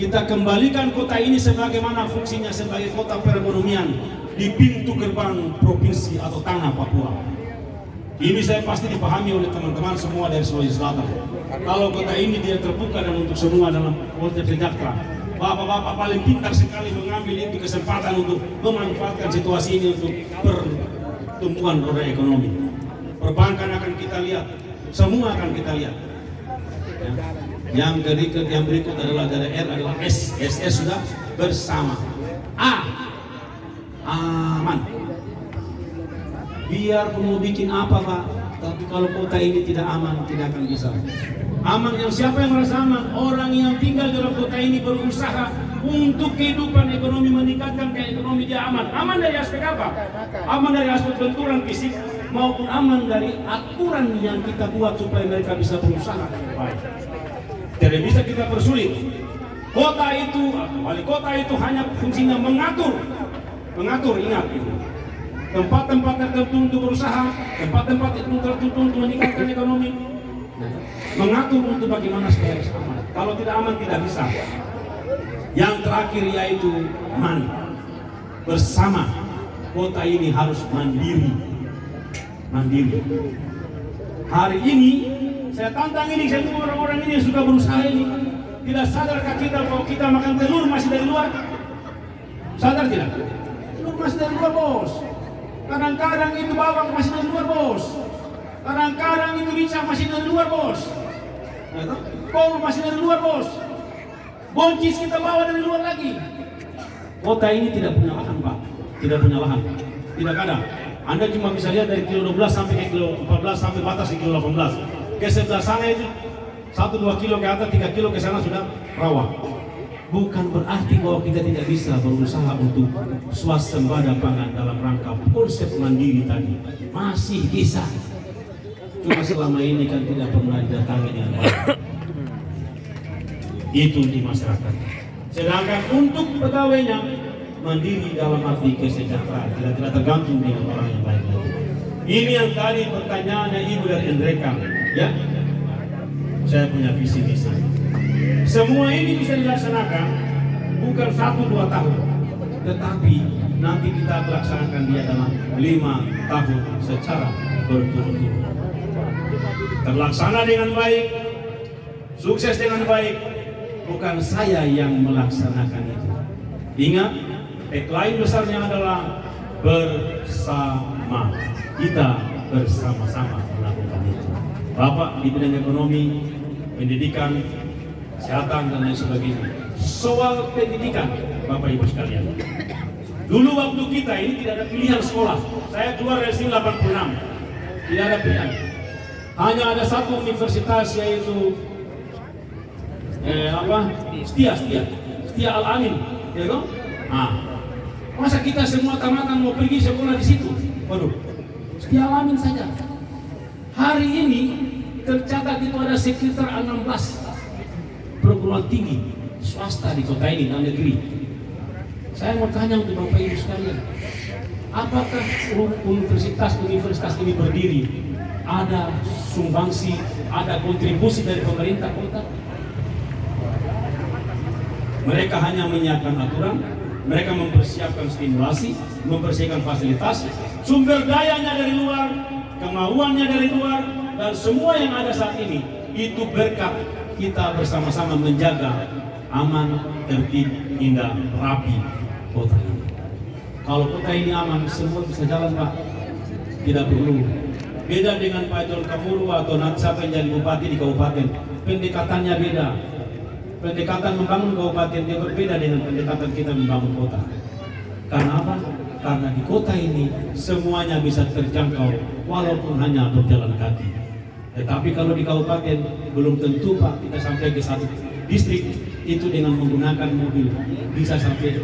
Kita kembalikan kota ini sebagaimana fungsinya sebagai kota perekonomian di pintu gerbang provinsi atau tanah Papua. Ini saya pasti dipahami oleh teman-teman semua dari Sulawesi Selatan. Kalau kota ini dia terbuka dan untuk semua dalam konsep sejahtera. Bapak-bapak paling pintar sekali mengambil itu kesempatan untuk memanfaatkan situasi ini untuk pertumbuhan roda ekonomi. Perbankan akan kita lihat, semua akan kita lihat. Ya. Yang berikut adalah dari R adalah S. SS sudah bersama. A. Aman. Biar mau bikin apa Pak, Tapi kalau kota ini tidak aman, tidak akan bisa. Aman yang siapa yang merasa aman? Orang yang tinggal dalam kota ini berusaha untuk kehidupan ekonomi, meningkatkan ekonomi, dia aman. Aman dari aspek apa? Aman dari aspek benturan fisik maupun aman dari aturan yang kita buat supaya mereka bisa berusaha baik. Tidak bisa kita persulit. Kota itu, wali kota itu hanya fungsinya mengatur, ingat itu. Tempat-tempat tertentu untuk berusaha, tempat-tempat tertentu untuk meningkatkan ekonomi, mengatur untuk bagaimana supaya aman. Kalau tidak aman tidak bisa. Yang terakhir yaitu bersama. Kota ini harus mandiri. Hari ini saya tantang ini, saya tunggu orang-orang ini yang suka berusaha ini. Tidak sadarkah kita bahwa kita makan telur masih dari luar? Sadar tidak? Telur masih dari luar, bos. Kadang-kadang itu bawang masih dari luar, bos. Kadang-kadang itu rica masih dari luar, bos. Kol masih dari luar, bos. Boncis kita bawa dari luar lagi. Kota ini tidak punya lahan, Pak. Tidak punya lahan. Tidak ada. Anda cuma bisa lihat dari kilo 12 sampai ke kilo 14 sampai batas di kilo 18. Ke sebelah sana itu 1-2 kilo ke atas, 3 kilo ke sana sudah rawa. Bukan berarti bahwa kita tidak bisa berusaha untuk swasembada pangan dalam rangka konsep mandiri tadi. Masih bisa. Cuma selama ini kan tidak pernah didatangi dengan baik. Itu di masyarakat. Sedangkan untuk pegawainya mandiri dalam arti kesejahteraan, tidak tergantung dengan orang yang lain. Ini yang tadi pertanyaannya Ibu dari Endreka, ya. Saya punya visi misi. Semua ini bisa dilaksanakan bukan 1-2 tahun, tetapi nanti kita laksanakan dia dalam 5 tahun secara berturut-turut. Terlaksana dengan baik, sukses dengan baik, bukan saya yang melaksanakan itu. Ingat, tagline besarnya adalah bersama. Kita bersama-sama melakukan itu. Bapak di bidang ekonomi, pendidikan, kesehatan dan lain sebagainya. Soal pendidikan, Bapak Ibu sekalian. Dulu waktu kita ini tidak ada pilihan sekolah. Saya keluar dari sini 86. Tidak ada pilihan. Hanya ada satu universitas yaitu Setia Al-Amin, ya toh? Masa kita semua tamatan mau pergi sekolah di situ? Waduh, Setia Al-Amin saja. Hari ini tercatat itu ada sekitar 16 perguruan tinggi swasta di kota ini dan negeri. Saya mau tanya untuk Bapak Ibu sekalian, apakah universitas ini berdiri? Ada sumbangsi, ada kontribusi dari pemerintah kota? Mereka hanya menyiapkan aturan, mereka mempersiapkan stimulasi, mempersiapkan fasilitas, sumber dayanya dari luar, kemauannya dari luar, dan semua yang ada saat ini itu berkat kita bersama-sama menjaga aman, tertib, indah, rapi kota ini. Kalau kota ini aman, semua bisa jalan, Pak. Tidak perlu. Beda dengan Pak John Kamuru atau siapa yang jadi bupati di kabupaten, pendekatannya beda. Pendekatan membangun kabupaten dia berbeda dengan pendekatan kita membangun kota. Karena apa? Karena di kota ini semuanya bisa terjangkau walaupun hanya berjalan kaki. Tetapi kalau di kabupaten belum tentu, Pak, kita sampai ke satu distrik itu dengan menggunakan mobil bisa sampai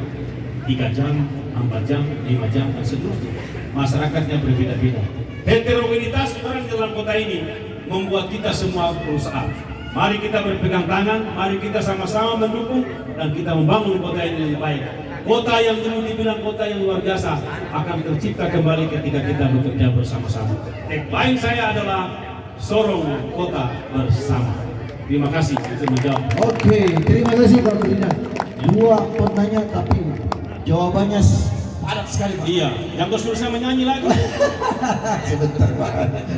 3 jam, 4 jam, 5 jam dan seterusnya. Masyarakatnya berbeda-beda. Heterogenitas orang dalam kota ini membuat kita semua berusaha. Mari kita berpegang tangan, mari kita sama-sama mendukung dan kita membangun kota ini lebih baik. Kota yang dulu dibilang kota yang luar biasa akan tercipta kembali ketika kita bekerja bersama-sama. Tagline saya adalah Sorong Kota Bersama. Terima kasih untuk menjawab. Oke, terima kasih Pak Ferdinand. 2 penanya tapi jawabannya padat sekali, Pak. Iya, yang suruh saya menyanyi lagi. Sebentar, Pak.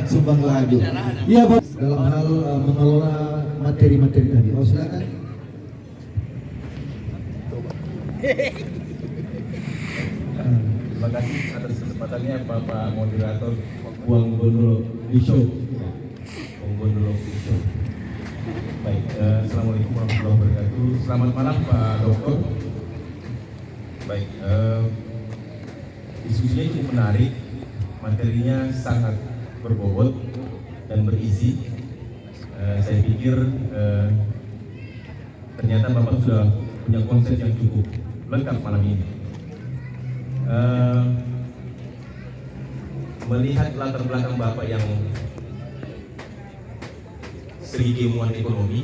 Sumbang lagu. Iya, Pak. Dalam hal mengelola materi-materi tadi. Oh, silakan. Terima kasih atas kesempatannya Bapak Moderator Buang Gondolo di Show. Buang Gondolo di Show. Baik, Assalamualaikum warahmatullahi wabarakatuh. Selamat malam Pak Dokter. Baik, diskusinya cukup menarik, materinya sangat berbobot. dan berisi. Saya pikir ternyata Bapak sudah punya konsep yang cukup lengkap malam ini. Melihat latar belakang Bapak yang segi ilmuwan ekonomi,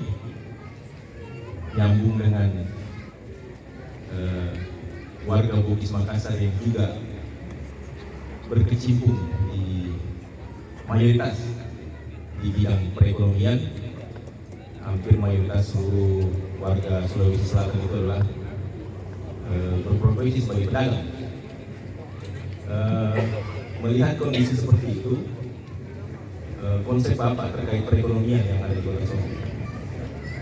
nyambung dengan warga Bugis Makassar yang juga berkecimpung di mayoritas di bidang perekonomian. Hampir mayoritas seluruh warga Sulawesi Selatan itu adalah berprofesi sebagai pedagang. Melihat kondisi seperti itu, konsep Bapak terkait perekonomian yang ada di Kota Sorong.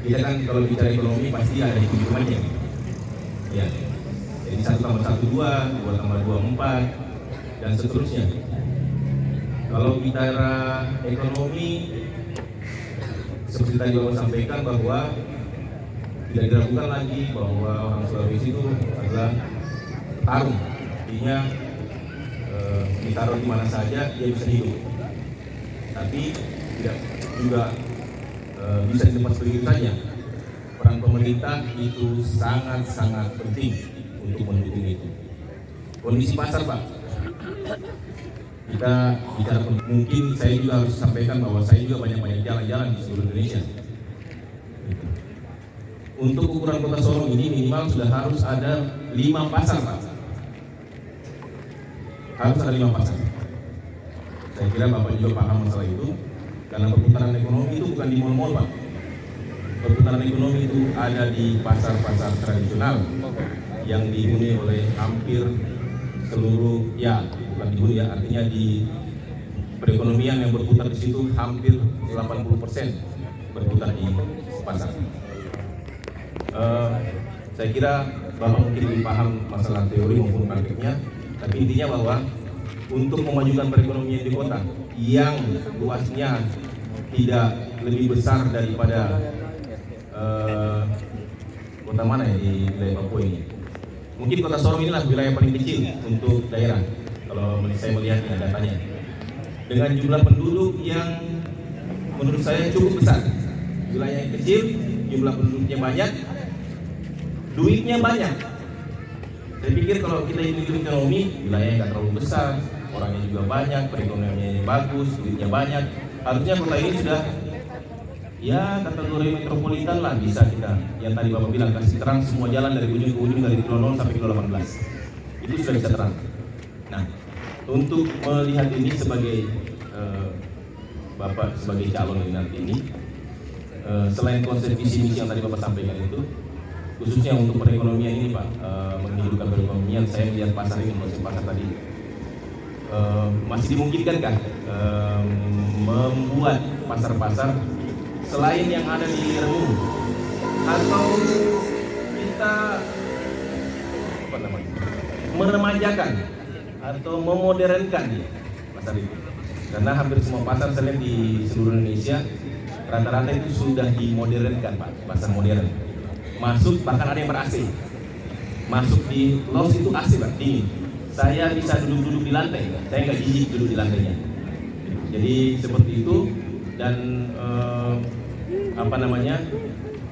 Kita kan kalau bicara ekonomi pasti ada hitung-hitungannya, ya. Jadi 1 tambah 1 2, 2 tambah 2 4, dan seterusnya. Kalau bicara ekonomi, seperti tadi Bapak sampaikan bahwa tidak diragukan lagi bahwa orang Sulawesi itu adalah tarung, artinya ditaruh di mana saja dia bisa hidup. Tapi tidak juga bisa dilepas begitu saja. Peran pemerintah itu sangat-sangat penting untuk mendukung itu. Kondisi pasar, Pak, kita bicara, mungkin saya juga harus sampaikan bahwa saya juga banyak-banyak jalan-jalan di seluruh Indonesia. Untuk ukuran Kota Sorong ini minimal sudah harus ada 5 pasar, Pak. Harus ada 5 pasar. Saya kira Bapak juga paham masalah itu, karena perputaran ekonomi itu bukan di mal-mal, Pak. Perputaran ekonomi itu ada di pasar-pasar tradisional yang dihuni oleh hampir seluruh, ya bukan dihuni ya, artinya di perekonomian yang berputar di situ hampir 80% berputar di pasar. Saya kira Bapak mungkin lebih paham masalah teori maupun praktiknya, tapi intinya bahwa untuk memajukan perekonomian di kota yang luasnya tidak lebih besar daripada kota mana ya di wilayah Papua ini. Mungkin Kota Sorong inilah wilayah paling kecil untuk daerah kalau saya melihat datanya. Dengan jumlah penduduk yang menurut saya cukup besar, wilayah yang kecil, jumlah penduduknya banyak, duitnya banyak. Saya pikir kalau kita hitung ekonomi, wilayahnya nggak terlalu besar, orangnya juga banyak, perekonomiannya bagus, duitnya banyak. Harusnya kota ini sudah ya kategori metropolitan lah, bisa kita yang tadi Bapak bilang kasih terang semua jalan dari ujung ke ujung, dari Kilo 0 sampai Kilo 18. Itu sudah bisa terang. Nah, untuk melihat ini sebagai Bapak sebagai calon nanti ini, selain konsep visi misi yang tadi Bapak sampaikan itu, khususnya untuk perekonomian ini Pak, menghidupkan perekonomian, saya melihat pasar ini, konsep pasar tadi masih dimungkinkankah membuat pasar-pasar selain yang ada di Remung, atau kita meremajakan atau memodernkan pasar itu? Karena hampir semua pasar saya lihat di seluruh Indonesia rata-rata itu sudah dimodernkan, Pak, pasar modern. Masuk bahkan ada yang ber-AC. Masuk di los itu AC, Pak, dingin. Saya bisa duduk-duduk di lantai, saya nggak jijik duduk di lantainya. Jadi seperti itu. Dan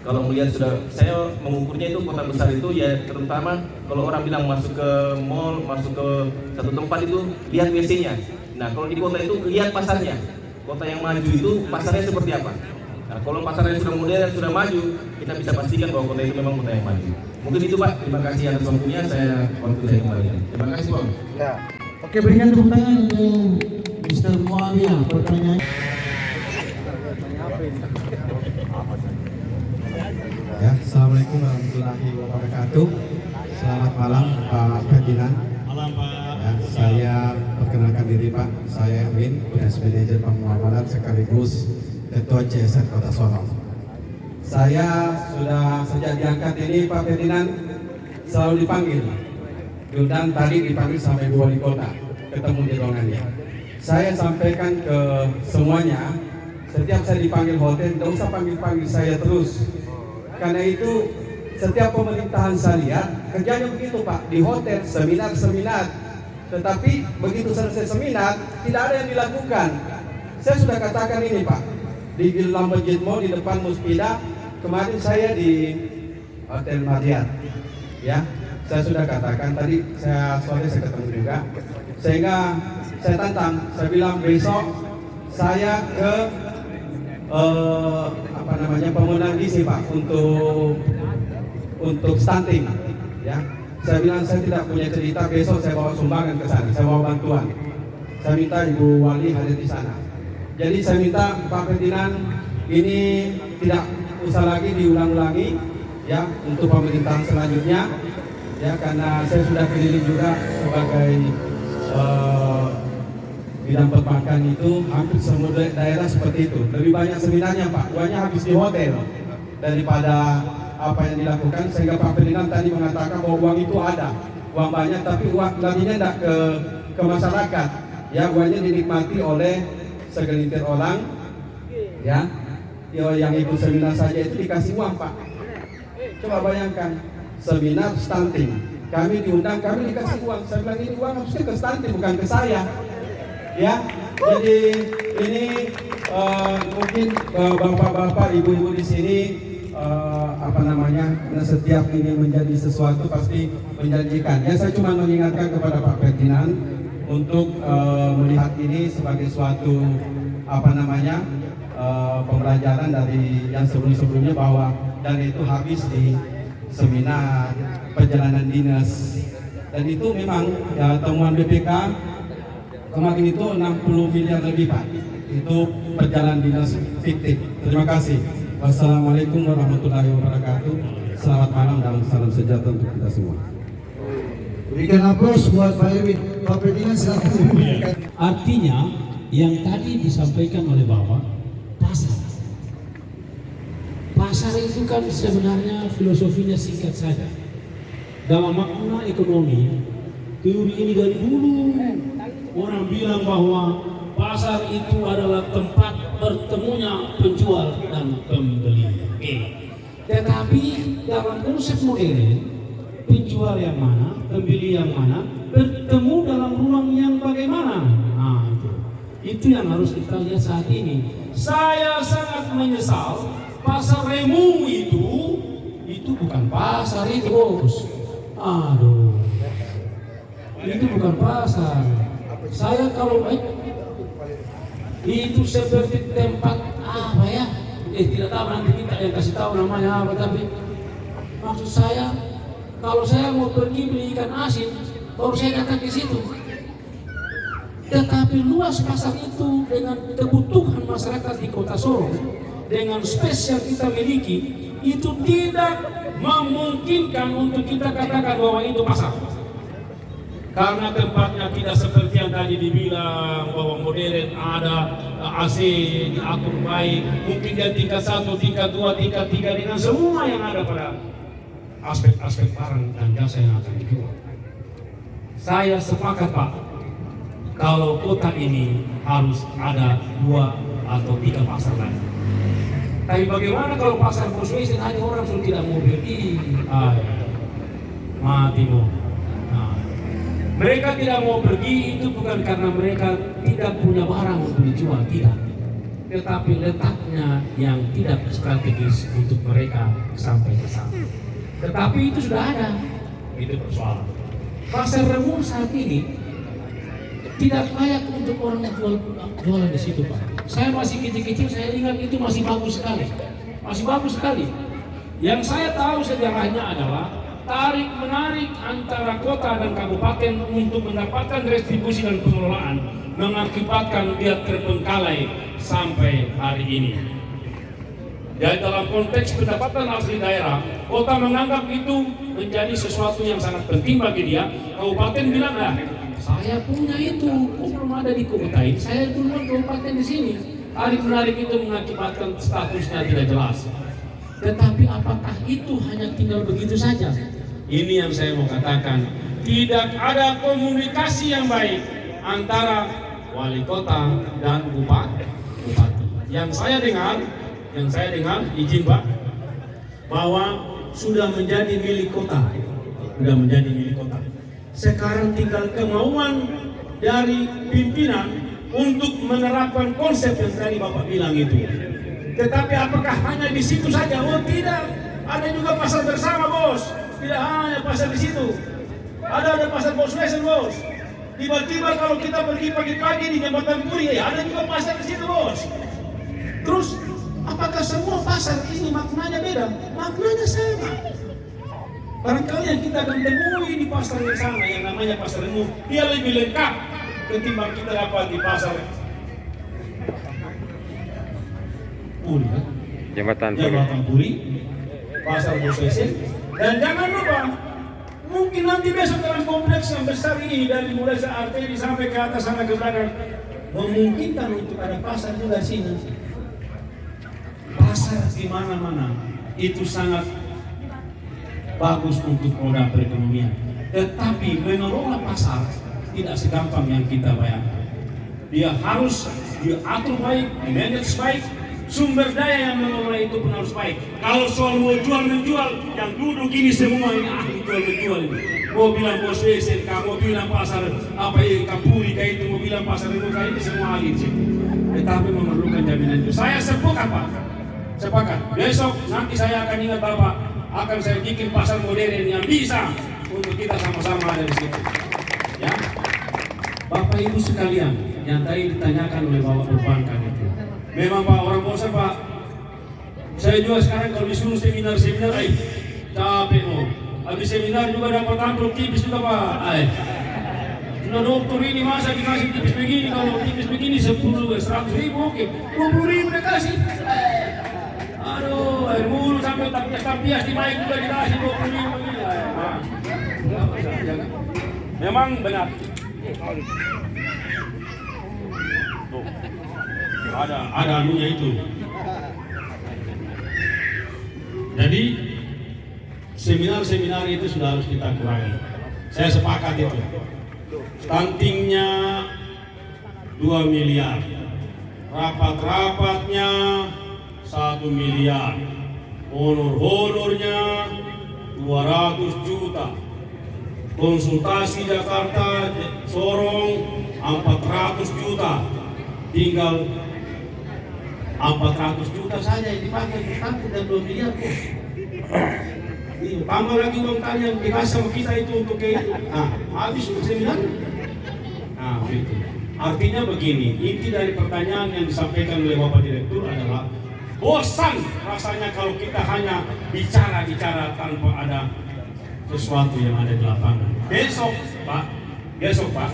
kalau melihat sudah, saya mengukurnya itu kota besar itu ya, terutama kalau orang bilang masuk ke mall, masuk ke satu tempat itu lihat WC-nya. Nah kalau di kota itu lihat pasarnya. Kota yang maju itu pasarnya seperti apa. Nah kalau pasarnya sudah modern, sudah maju, kita bisa pastikan bahwa kota itu memang kota yang maju. Mungkin itu Pak, terima kasih atas waktunya, saya kembalikan. Terima kasih Pak. Ya. Oke, berikan tepuk tangan untuk Mr. Muawiyah. Pertanyaan. Ya, Assalamualaikum warahmatullahi wabarakatuh. Selamat malam Pak Ferdinand. Malam Pak. Ya, saya perkenalkan diri Pak. Saya Erwin, Beras Manajer Penguamalan sekaligus Ketua CSR Kota Sorong. Saya sudah sejak diangkat ini Pak Ferdinand selalu dipanggil. Dan tadi dipanggil sampai wali kota, ketemu di ruangannya. Saya sampaikan ke semuanya, setiap saya dipanggil hotel, tidak usah panggil-panggil saya terus. Karena itu setiap pemerintahan saya lihat kerjanya begitu Pak, di hotel seminar. Tetapi begitu selesai seminar tidak ada yang dilakukan. saya sudah katakan ini Pak, di Bilam Bejitmo di depan Muspida, kemarin saya di Hotel Marriott, ya, saya sudah katakan tadi, saya ketemu juga, sehingga saya tantang, saya bilang besok saya ke pemenang gizi Pak untuk stunting, ya. Saya bilang saya tidak punya cerita, besok saya bawa sumbangan ke sana, saya bawa bantuan. Saya minta Ibu Wali hadir di sana. Jadi saya minta Pak Ferdinand ini tidak usah lagi diulang-ulangi, ya, untuk pemerintahan selanjutnya, ya, karena saya sudah keliling juga sebagai bidang perbankan itu hampir semua daerah seperti itu. Lebih banyak seminarnya Pak, uangnya habis di hotel daripada apa yang dilakukan, sehingga Pak Ferdinand tadi mengatakan bahwa uang itu ada, uang banyak, tapi uang larinya tidak ke masyarakat, ya, uangnya dinikmati oleh segelintir orang, ya, yang ikut seminar saja itu dikasih uang Pak. Coba bayangkan, seminar stunting, kami diundang, kami dikasih uang. Saya bilang ini uang harusnya ke stunting, bukan ke saya, ya. Jadi ini mungkin bapak-bapak, ibu-ibu di sini setiap ini menjadi sesuatu pasti menjanjikan. Ya, saya cuma mengingatkan kepada Pak Ferdinand untuk melihat ini sebagai suatu pembelajaran dari yang sebelum-sebelumnya, bahwa dan itu habis di seminar perjalanan dinas, dan itu memang ya, temuan BPK kemarin itu 60 miliar lebih Pak, itu perjalanan dinas fiktif. Terima kasih. Wassalamualaikum warahmatullahi wabarakatuh. Selamat malam dan salam sejahtera untuk kita semua. Berikan aplaus buat Pak Erwin. Pak Ferdinand silakan. Artinya yang tadi disampaikan oleh Bapak, pasar itu kan sebenarnya filosofinya singkat saja. Dalam makna ekonomi, teori ini dari dulu orang bilang bahwa pasar itu adalah tempat bertemunya penjual dan pembeli. Tetapi dalam konsep modern, penjual yang mana, pembeli yang mana, bertemu dalam ruang yang bagaimana? Nah, itu yang harus kita lihat saat ini. Saya sangat menyesal pasar Remu itu bukan pasar itu, bos. Aduh, itu bukan pasar. Saya kalau itu seperti tempat apa ya? Tidak tahu, nanti kita yang kasih tahu namanya apa, tapi maksud saya kalau saya mau pergi beli ikan asin, baru saya datang ke situ. Tetapi luas pasar itu dengan kebutuhan masyarakat di Kota Sorong, dengan space yang kita miliki, itu tidak memungkinkan untuk kita katakan bahwa itu pasar. Karena tempatnya tidak seperti yang tadi dibilang bahwa modern, ada AC diatur baik, mungkin dia tingkat 1, tingkat 2, tingkat 3 dengan semua yang ada pada aspek-aspek barang dan jasa yang akan dijual. Saya sepakat Pak, kalau kota ini harus ada 2 atau 3 pasar lagi. Tapi bagaimana kalau pasar Boswesen hanya orang sudah tidak mau beli? Mati mau. Mereka tidak mau pergi itu bukan karena mereka tidak punya barang untuk dijual, tidak. Tetapi letaknya yang tidak strategis untuk mereka sampai ke sana. Tetapi itu sudah ada, itu persoalan. Pasar Remu saat ini tidak layak untuk orang jualan di situ Pak. Saya masih kecil-kecil, saya ingat itu masih bagus sekali. Yang saya tahu sejarahnya adalah tarik menarik antara kota dan kabupaten untuk mendapatkan restribusi dan pengelolaan mengakibatkan dia terbengkalai sampai hari ini. Jadi dalam konteks pendapatan asli daerah, kota menganggap itu menjadi sesuatu yang sangat penting bagi dia. Kabupaten bilang, saya punya itu, belum ada di kota ini, saya duluan kabupaten di sini. Tarik menarik itu mengakibatkan statusnya tidak jelas. Tetapi apakah itu hanya tinggal begitu saja? Ini yang saya mau katakan, tidak ada komunikasi yang baik antara wali kota dan bupati. Yang saya dengar, izin Pak, bahwa sudah menjadi milik kota. Sekarang tinggal kemauan dari pimpinan untuk menerapkan konsep yang tadi Bapak bilang itu. Tetapi apakah hanya di situ saja? Oh tidak, ada juga pasar bersama bos. Tidak hanya pasar di situ. Ada pasar Bos Wesen bos. Tiba-tiba kalau kita pergi pagi-pagi di Jembatan Puri, ada juga pasar di situ bos. Terus apakah semua pasar ini maknanya beda? Maknanya sama. Barangkali yang kita akan temui di pasar yang sama yang namanya pasar Remu, dia lebih lengkap ketimbang kita dapat di pasar Puri, Jembatan Puri. Jembatan Puri, pasar Bos Wesen. Dan jangan lupa, mungkin nanti besok dalam kompleks yang besar ini dari mulai arteri sampai ke atas sana ke belakang memungkinkan untuk ada pasar juga sini. Pasar di mana-mana itu sangat bagus untuk roda perekonomian. Tetapi mengelola pasar tidak segampang yang kita bayangkan. Dia harus diatur baik, dimanage baik. Sumber daya yang mengelola itu pun harus baik. Kalau soal mau jual menjual, yang duduk ini semua ini ahli jual menjual ini. Mau bilang Bos Wesen, mau bilang pasar apa Kapuri kayak itu, mau bilang pasar itu kayak itu semua ahli sih. Tetapi memerlukan jaminan itu. Saya sepakat Pak. Sepakat. Besok nanti saya akan ingat Bapak, akan saya bikin pasar modern yang bisa untuk kita sama-sama ada di situ. Ya, Bapak Ibu sekalian, yang tadi ditanyakan oleh Bapak perbankan itu. Memang Pak, orang bosan Pak. Saya juga sekarang kalau disuruh seminar-seminar, capek loh. Habis seminar juga dapat amplop tipis juga Pak. Sudah dokter ini masa dikasih tipis begini, kalau tipis begini 100 ribu oke. 20 ribu dikasih. Aduh, air mulu sampai tapias di mic juga dikasih 20 ribu begini. Memang benar. Ada anunya itu. Jadi seminar-seminar itu sudah harus kita kurangi. Saya sepakat itu. Stuntingnya 2 miliar, rapat-rapatnya 1 miliar, honor-honornya 200 juta, konsultasi Jakarta Sorong 400 juta, tinggal 400 juta saja yang dipakai untuk stunting dan 2 miliar kok. Tambah lagi uang tanya yang dikasih sama kita itu untuk kayak itu. Habis untuk seminar. Gitu. Artinya begini, inti dari pertanyaan yang disampaikan oleh Bapak Direktur adalah bosan rasanya kalau kita hanya bicara-bicara tanpa ada sesuatu yang ada di lapangan. Besok Pak,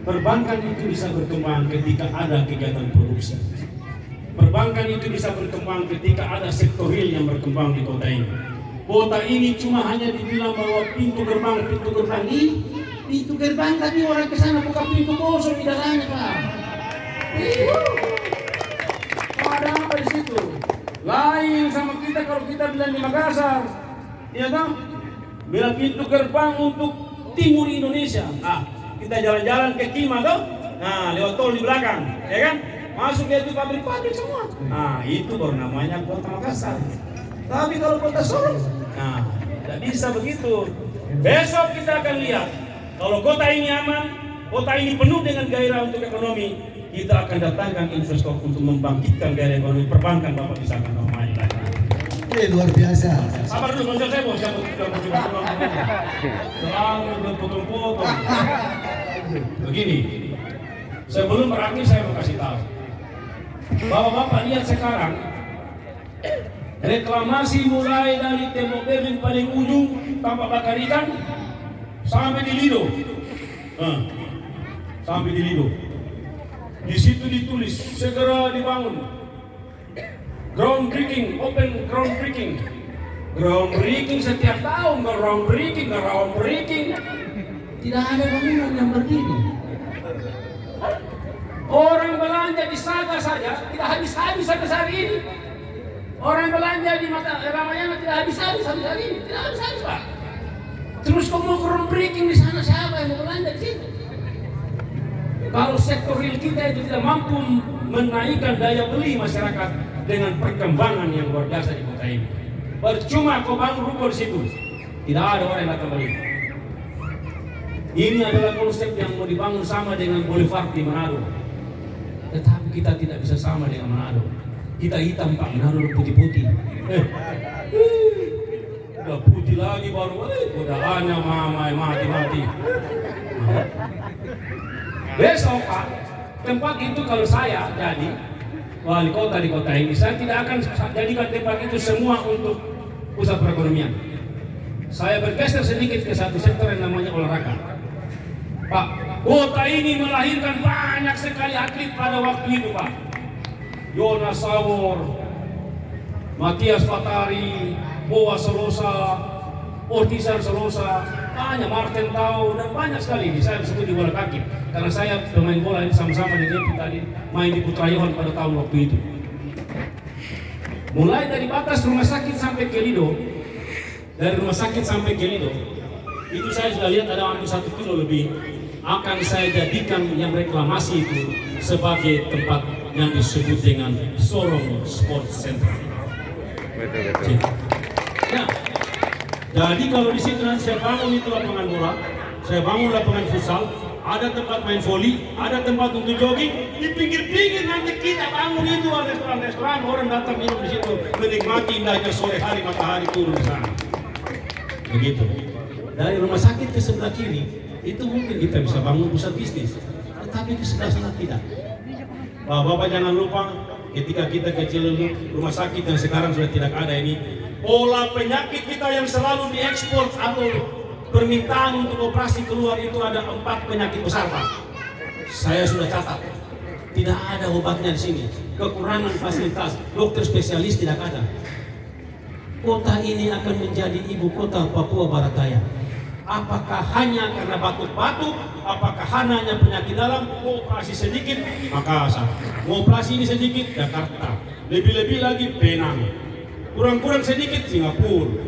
perbankan itu bisa berkembang ketika ada kegiatan produksi. Perbankan itu bisa berkembang ketika ada sektor real yang berkembang di kota ini. Kota ini cuma hanya dibilang bahwa pintu gerbang ini, pintu gerbang tapi orang ke sana buka pintu kosong di dalamnya Pak. Ada apa di situ? Lain sama kita kalau kita bilang di Makassar, ya kan? Bilang pintu gerbang untuk timur Indonesia. Kita jalan-jalan ke Kima tuh, lewat tol di belakang, ya kan? Masuk dia itu pabrik-pabrik semua. Itu baru namanya kota Makassar. Tapi kalau kota Sorong, tidak bisa begitu. Besok kita akan lihat, kalau kota ini aman, kota ini penuh dengan gairah untuk ekonomi, kita akan datangkan investor untuk membangkitkan gairah ekonomi. Perbankan Bapak bisa akan maju lagi. Luar biasa. Sabar dulu, saya bos. Selalu berpotong-potong. Begini, sebelum berakhir saya mau kasih tahu. Bapak-bapak lihat sekarang, reklamasi mulai dari tembok Berlin paling ujung tanpa bakar ikan sampai di Lido. Sampai di Lido. Di situ ditulis segera dibangun. Groundbreaking, open groundbreaking. Groundbreaking setiap tahun, groundbreaking. Tidak ada bangunan yang berdiri. Orang belanja di Saga saja tidak habis-habis sampai hari ini. Orang belanja di Ramayana tidak habis-habis sampai hari ini. Tidak habis-habis Pak. Terus kamu mau groundbreaking di sana, siapa yang mau belanja di situ? Kalau sektor real kita itu tidak mampu menaikkan daya beli masyarakat dengan perkembangan yang luar biasa di kota ini, percuma kau bangun ruko di situ, tidak ada orang yang akan beli. Ini adalah konsep yang mau dibangun sama dengan Boulevard di Manado. kita tidak bisa sama dengan Manado. Kita hitam Pak, Manado putih-putih. Udah putih lagi baru, godaannya mati. Besok Pak, tempat itu kalau saya jadi wali kota di kota ini, saya tidak akan jadikan tempat itu semua untuk pusat perekonomian. Saya bergeser sedikit ke satu sektor yang namanya olahraga. Pak, kota ini melahirkan banyak sekali atlet pada waktu itu Pak. Jonas Sawor, Matias Fatari, Boa Solosa, Ortisan Solosa, banyak Martin Tau, dan banyak sekali. Saya disebut di bola kaki karena saya pemain bola ini sama-sama dengan dia tadi main di Putra Yohan pada tahun waktu itu. Mulai dari batas rumah sakit sampai ke Lido, dari rumah sakit sampai ke Lido, itu saya sudah lihat ada hampir 1 kilo lebih. Akan saya jadikan yang reklamasi itu sebagai tempat yang disebut dengan Sorong Sports Center. Betul. Ya. Jadi kalau di situ nanti saya bangun itu lapangan bola, saya bangun lapangan futsal, ada tempat main voli, ada tempat untuk jogging, di pinggir-pinggir nanti kita bangun itu ada restoran-restoran, orang datang minum di situ, menikmati indahnya sore hari matahari turun di sana. Begitu. Dari rumah sakit ke sebelah kiri itu mungkin kita bisa bangun pusat bisnis, tetapi ke sebelah sana tidak. Bapak jangan lupa ketika kita kecil dulu, rumah sakit yang sekarang sudah tidak ada ini, pola penyakit kita yang selalu diekspor atau permintaan untuk operasi keluar itu ada 4 penyakit besar Pak. Saya sudah catat, tidak ada obatnya di sini, kekurangan fasilitas, dokter spesialis tidak ada. Kota ini akan menjadi ibu kota Papua Barat Daya. Apakah hanya karena batuk-batuk? Apakah hanya penyakit dalam? Mau operasi sedikit Makassar, mau operasi ini sedikit Jakarta, lebih-lebih lagi Penang, kurang-kurang sedikit Singapura,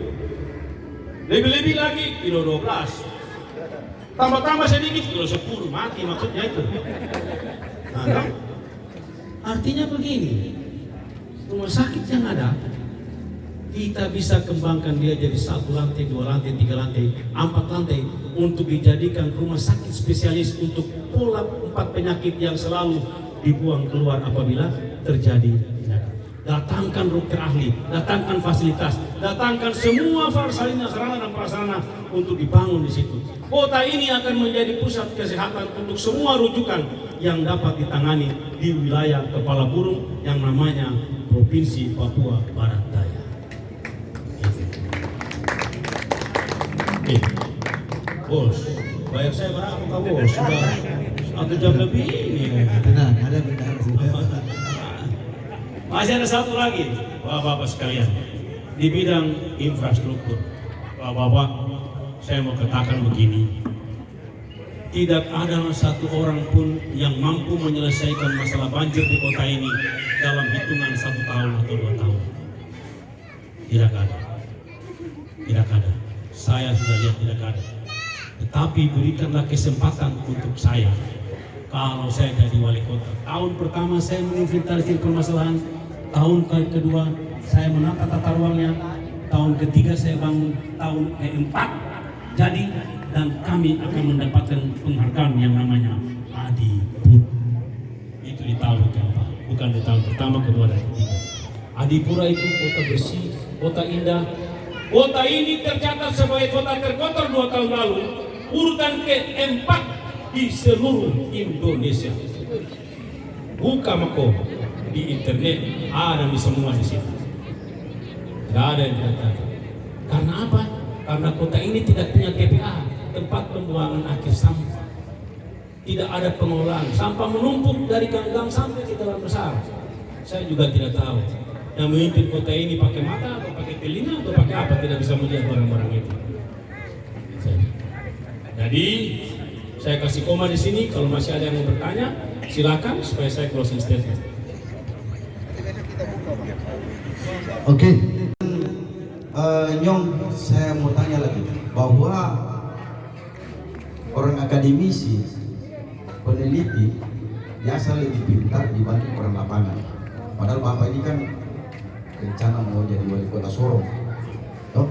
lebih-lebih lagi kilo 12, tambah-tambah sedikit kilo 10, mati maksudnya itu. Nah, artinya begini, rumah sakit yang ada kita bisa kembangkan dia jadi 1 lantai, 2 lantai, 3 lantai, 4 lantai untuk dijadikan rumah sakit spesialis untuk pola 4 penyakit yang selalu dibuang keluar apabila terjadi penyakit. Datangkan dokter ahli, datangkan fasilitas, datangkan semua sarana dan prasarana untuk dibangun di situ. Kota ini akan menjadi pusat kesehatan untuk semua rujukan yang dapat ditangani di wilayah kepala burung yang namanya Provinsi Papua Barat Daya. Bos, bayar saya berapa Pak Bos? Sudah 1 jam lebih ini. Tenang, ada benar. Masih ada satu lagi, Bapak-bapak sekalian, di bidang infrastruktur. Bapak-bapak, saya mau katakan begini, tidak ada satu orang pun yang mampu menyelesaikan masalah banjir di kota ini dalam hitungan 1 tahun atau 2 tahun. Tidak ada. Tidak ada. Saya sudah lihat tidak ada. Tetapi berikanlah kesempatan untuk saya. Kalau saya jadi wali kota, tahun pertama saya menginventarisir permasalahan, tahun kedua saya menata tata ruangnya, tahun ketiga saya bangun, tahun keempat jadi, dan kami akan mendapatkan penghargaan yang namanya Adipura. Itu di tahun keempat, bukan di tahun pertama, kedua, dan ketiga. Adipura itu kota bersih, kota indah. Kota ini tercatat sebagai kota terkotor 2 tahun lalu, urutan ke-4 di seluruh Indonesia. Buka Mako di internet, ada di semua di situ. Tidak ada yang tidak ada. Karena apa? Karena kota ini tidak punya TPA, tempat pembuangan akhir sampah. Tidak ada pengolahan, sampah menumpuk dari gang-gang sampai ke dalam besar. Saya juga tidak tahu. Yang memimpin kota ini pakai mata atau pakai telinga atau pakai apa, tidak bisa melihat barang-barang itu. Jadi saya kasih koma di sini. Kalau masih ada yang mau bertanya, silakan supaya saya closing statement. Oke. Nyong, saya mau tanya lagi bahwa orang akademisi, peneliti biasa lebih pintar dibanding orang lapangan. Padahal Bapak ini kan rencana mau jadi wali kota Sorong, toh?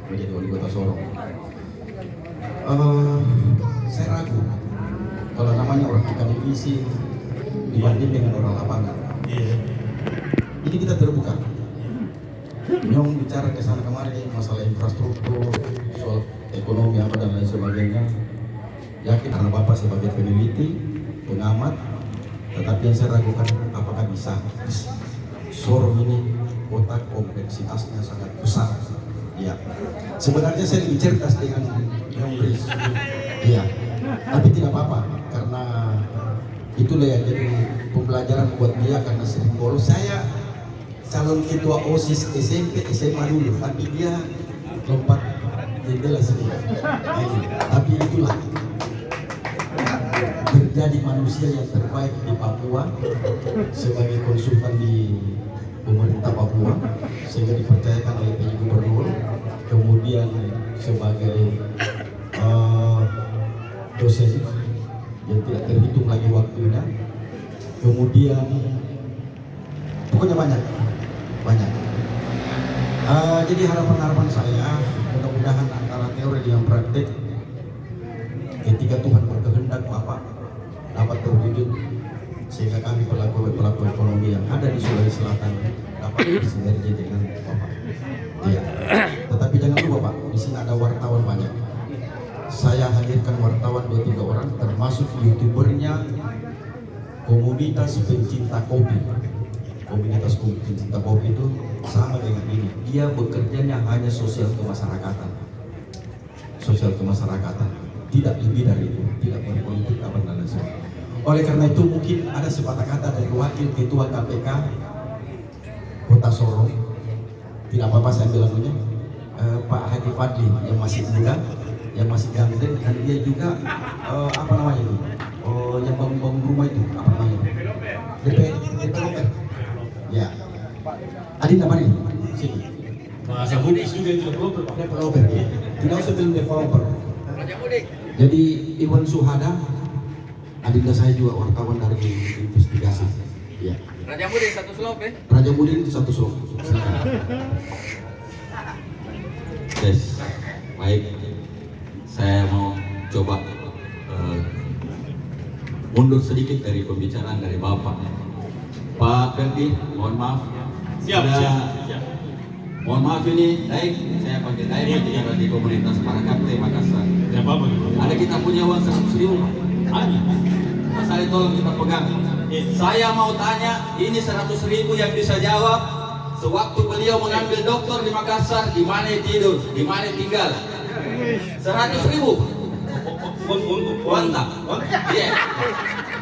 Mau jadi wali kota Sorong. Saya ragu kalau namanya orang akademisi dibanding dengan orang lapangan. Ini kita terbuka. Nyong bicara ke sana kemari masalah infrastruktur, soal ekonomi apa dan lain sebagainya. Yakin karena Bapak sebagai peneliti, pengamat, tetapi yang saya ragukan apakah bisa. Sorong ini kota kompleksitasnya sangat besar. Iya. Sebenarnya saya lebih cerdas dengan Nyong Bris. Iya. Tapi tidak apa-apa karena itulah yang jadi pembelajaran buat dia karena sering bolos. Saya calon ketua OSIS SMP SMA dulu, tapi dia lompat jendela sedikit. Tapi itulah terjadi manusia yang terbaik di Papua sebagai konsultan di pemerintah Papua sehingga dipercayakan oleh PJ Gubernur, kemudian sebagai dosen yang tidak terhitung lagi waktunya, kemudian pokoknya banyak. Jadi harapan saya mudah-mudahan antara teori dengan praktek ketika Tuhan berkehendak Bapak dapat terwujud sehingga kami pelaku ekonomi yang ada di Sulawesi Selatan dapat bersinergi dengan Bapak. Iya. Tetapi jangan lupa Pak, di sini ada wartawan banyak. Saya hadirkan wartawan 2-3 orang termasuk YouTubernya komunitas pencinta kopi. Komunitas pencinta kopi itu sama dengan ini. Dia bekerjanya hanya sosial kemasyarakatan. Sosial kemasyarakatan. Tidak lebih dari itu. Tidak berpolitik apa dan lain sebagainya. Oleh karena itu mungkin ada sepatah kata dari Wakil Ketua KPK Kota Sorong. Tidak apa-apa saya bilangnya. Pak Haji Fadli yang masih muda, yang masih ganteng, dan dia juga apa namanya itu? Yang bangun rumah itu apa namanya? DPR. Ya. Adinda mana ini? Sini. Bahasa Bugis juga itu Developer. Ya. Tidak usah bilang developer. Jadi Iwan Suhada, adinda saya juga wartawan dari investigasi. Ya. Raja Mudin satu slop Raja Mudin satu slop. Yes, baik. Saya mau coba mundur sedikit dari pembicaraan dari Bapak. Pak Ferdi, mohon maaf. Siap. Mohon maaf ini, saya pakai bicara di komunitas Parakate Makassar. Tidak apa-apa. Ada kita punya uang 100.000. Ada. Mas Ali tolong kita pegang. Saya mau tanya, ini 100.000 yang bisa jawab. Sewaktu beliau mengambil doktor di Makassar, di mana tidur, di mana tinggal? 100.000. Wanta. Iya.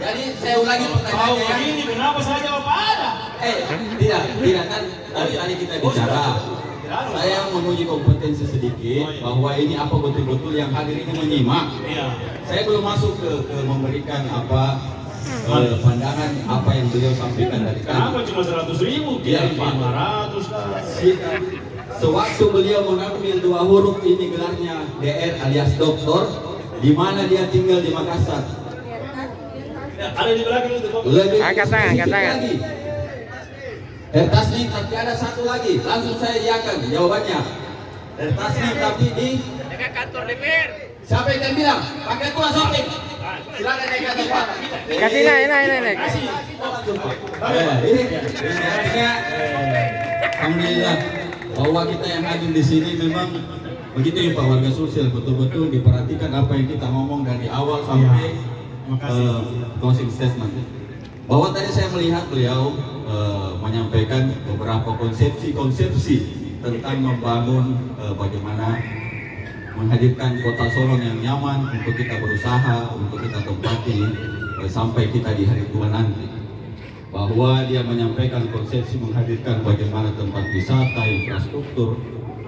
Jadi saya ulangi pertanyaannya. Tahu ini kenapa saya jawab ada? Tidak kan tadi kita bicara. Saya menguji kompetensi sedikit bahwa ini apa betul-betul yang hadir ini menyimak. Saya belum masuk ke memberikan apa pandangan apa yang beliau sampaikan dari tadi. Kenapa cuma 100.000? Tidak 500 lah. Sewaktu beliau mengambil 2 huruf ini gelarnya DR alias doktor, di mana dia tinggal di Makassar. Ada di belakang itu. Angkat tangan. Tasnim, tapi ada satu lagi. Langsung saya iakan jawabannya. Tasnim tapi di dekat kantor DPR. siapa yang bilang? Pakai pula shopping. Silakan naik ke atas Pak. Kasih naik. Kasih. Ini artinya alhamdulillah bahwa kita yang hadir di sini memang begitu ya Pak, warga sosial betul-betul diperhatikan apa yang kita ngomong dari awal sampai closing statement. Bahwa tadi saya melihat beliau menyampaikan beberapa konsepsi tentang membangun bagaimana menghadirkan kota Sorong yang nyaman untuk kita berusaha, untuk kita tempati sampai kita di hari tua nanti. Bahwa dia menyampaikan konsepsi menghadirkan bagaimana tempat wisata, infrastruktur,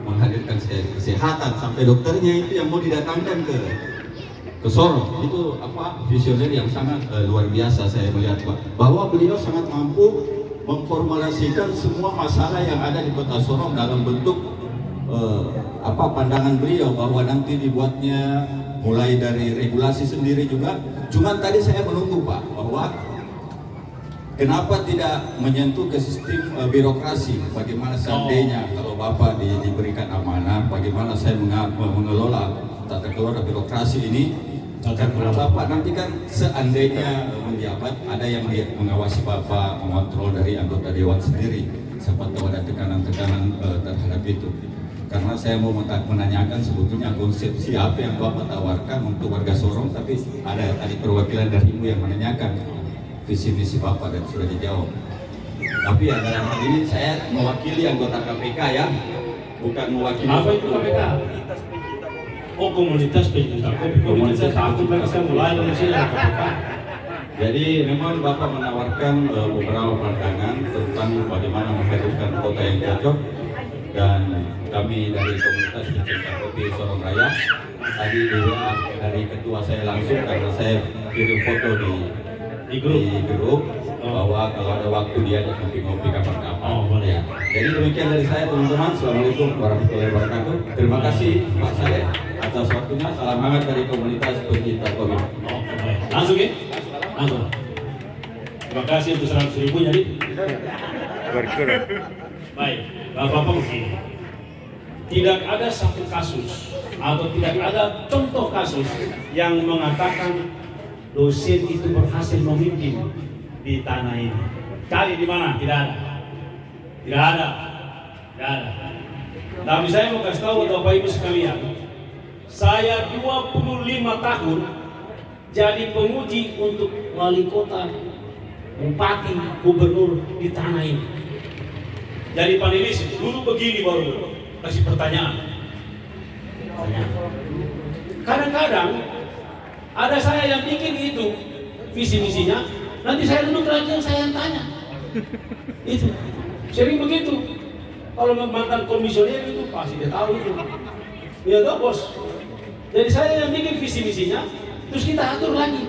menghadirkan kesehatan sampai dokternya itu yang mau didatangkan ke Sorong. Itu apa visioner yang sangat luar biasa saya melihat Pak. Bahwa beliau sangat mampu memformulasikan semua masalah yang ada di kota Sorong dalam bentuk pandangan beliau bahwa nanti dibuatnya mulai dari regulasi sendiri juga. Cuman tadi saya menunggu Pak bahwa kenapa tidak menyentuh ke sistem birokrasi? Bagaimana seandainya kalau Bapak diberikan amanah, bagaimana saya mengelola tata kelola birokrasi ini Karena Bapak nanti kan seandainya menjabat, ada yang mengawasi Bapak, mengontrol dari anggota Dewan sendiri. Siapa tahu ada tekanan-tekanan terhadap itu. Karena saya mau menanyakan sebetulnya konsepsi apa yang Bapak tawarkan untuk warga Sorong, tapi ada tadi perwakilan darimu yang menanyakan visi misi Bapak dan sudah dijawab. Tapi ya dalam hal ini saya mewakili anggota KPK ya, bukan mewakili. Apa itu KPK? Oh, komunitas pencinta kopi. Komunitas aku saya mulai dari sini KPK. Jadi memang Bapak menawarkan beberapa pandangan tentang bagaimana menghadirkan kota yang cocok, dan kami dari komunitas pencinta kopi Sorong Raya tadi dari ketua saya langsung, karena saya kirim foto di grup bahwa kalau ada waktu dia ajak ngopi-ngopi kapan-kapan. Ya. Jadi demikian dari saya teman-teman. Assalamualaikum warahmatullahi wabarakatuh. Terima kasih Pak Saleh atas waktunya. Salam hangat dari komunitas pencinta kopi. Langsung ya? Langsung. Terima kasih untuk 100.000 jadi. Baik, Bapak-Bapak begini. Tidak ada satu kasus atau tidak ada contoh kasus yang mengatakan dosen itu berhasil memimpin di tanah ini. Cari di mana? Tidak ada. Tidak ada. Tidak ada. Tapi saya mau kasih tahu Bapak Ibu sekalian, saya 25 tahun jadi penguji untuk wali kota, bupati, gubernur di tanah ini. Jadi panelis dulu begini baru kasih pertanyaan. Kadang-kadang ada saya yang bikin itu visi misinya, nanti saya duduk lagi saya yang tanya. Itu sering begitu. Kalau mantan komisioner itu pasti dia tahu itu. Ya toh bos. Jadi saya yang bikin visi misinya, terus kita atur lagi.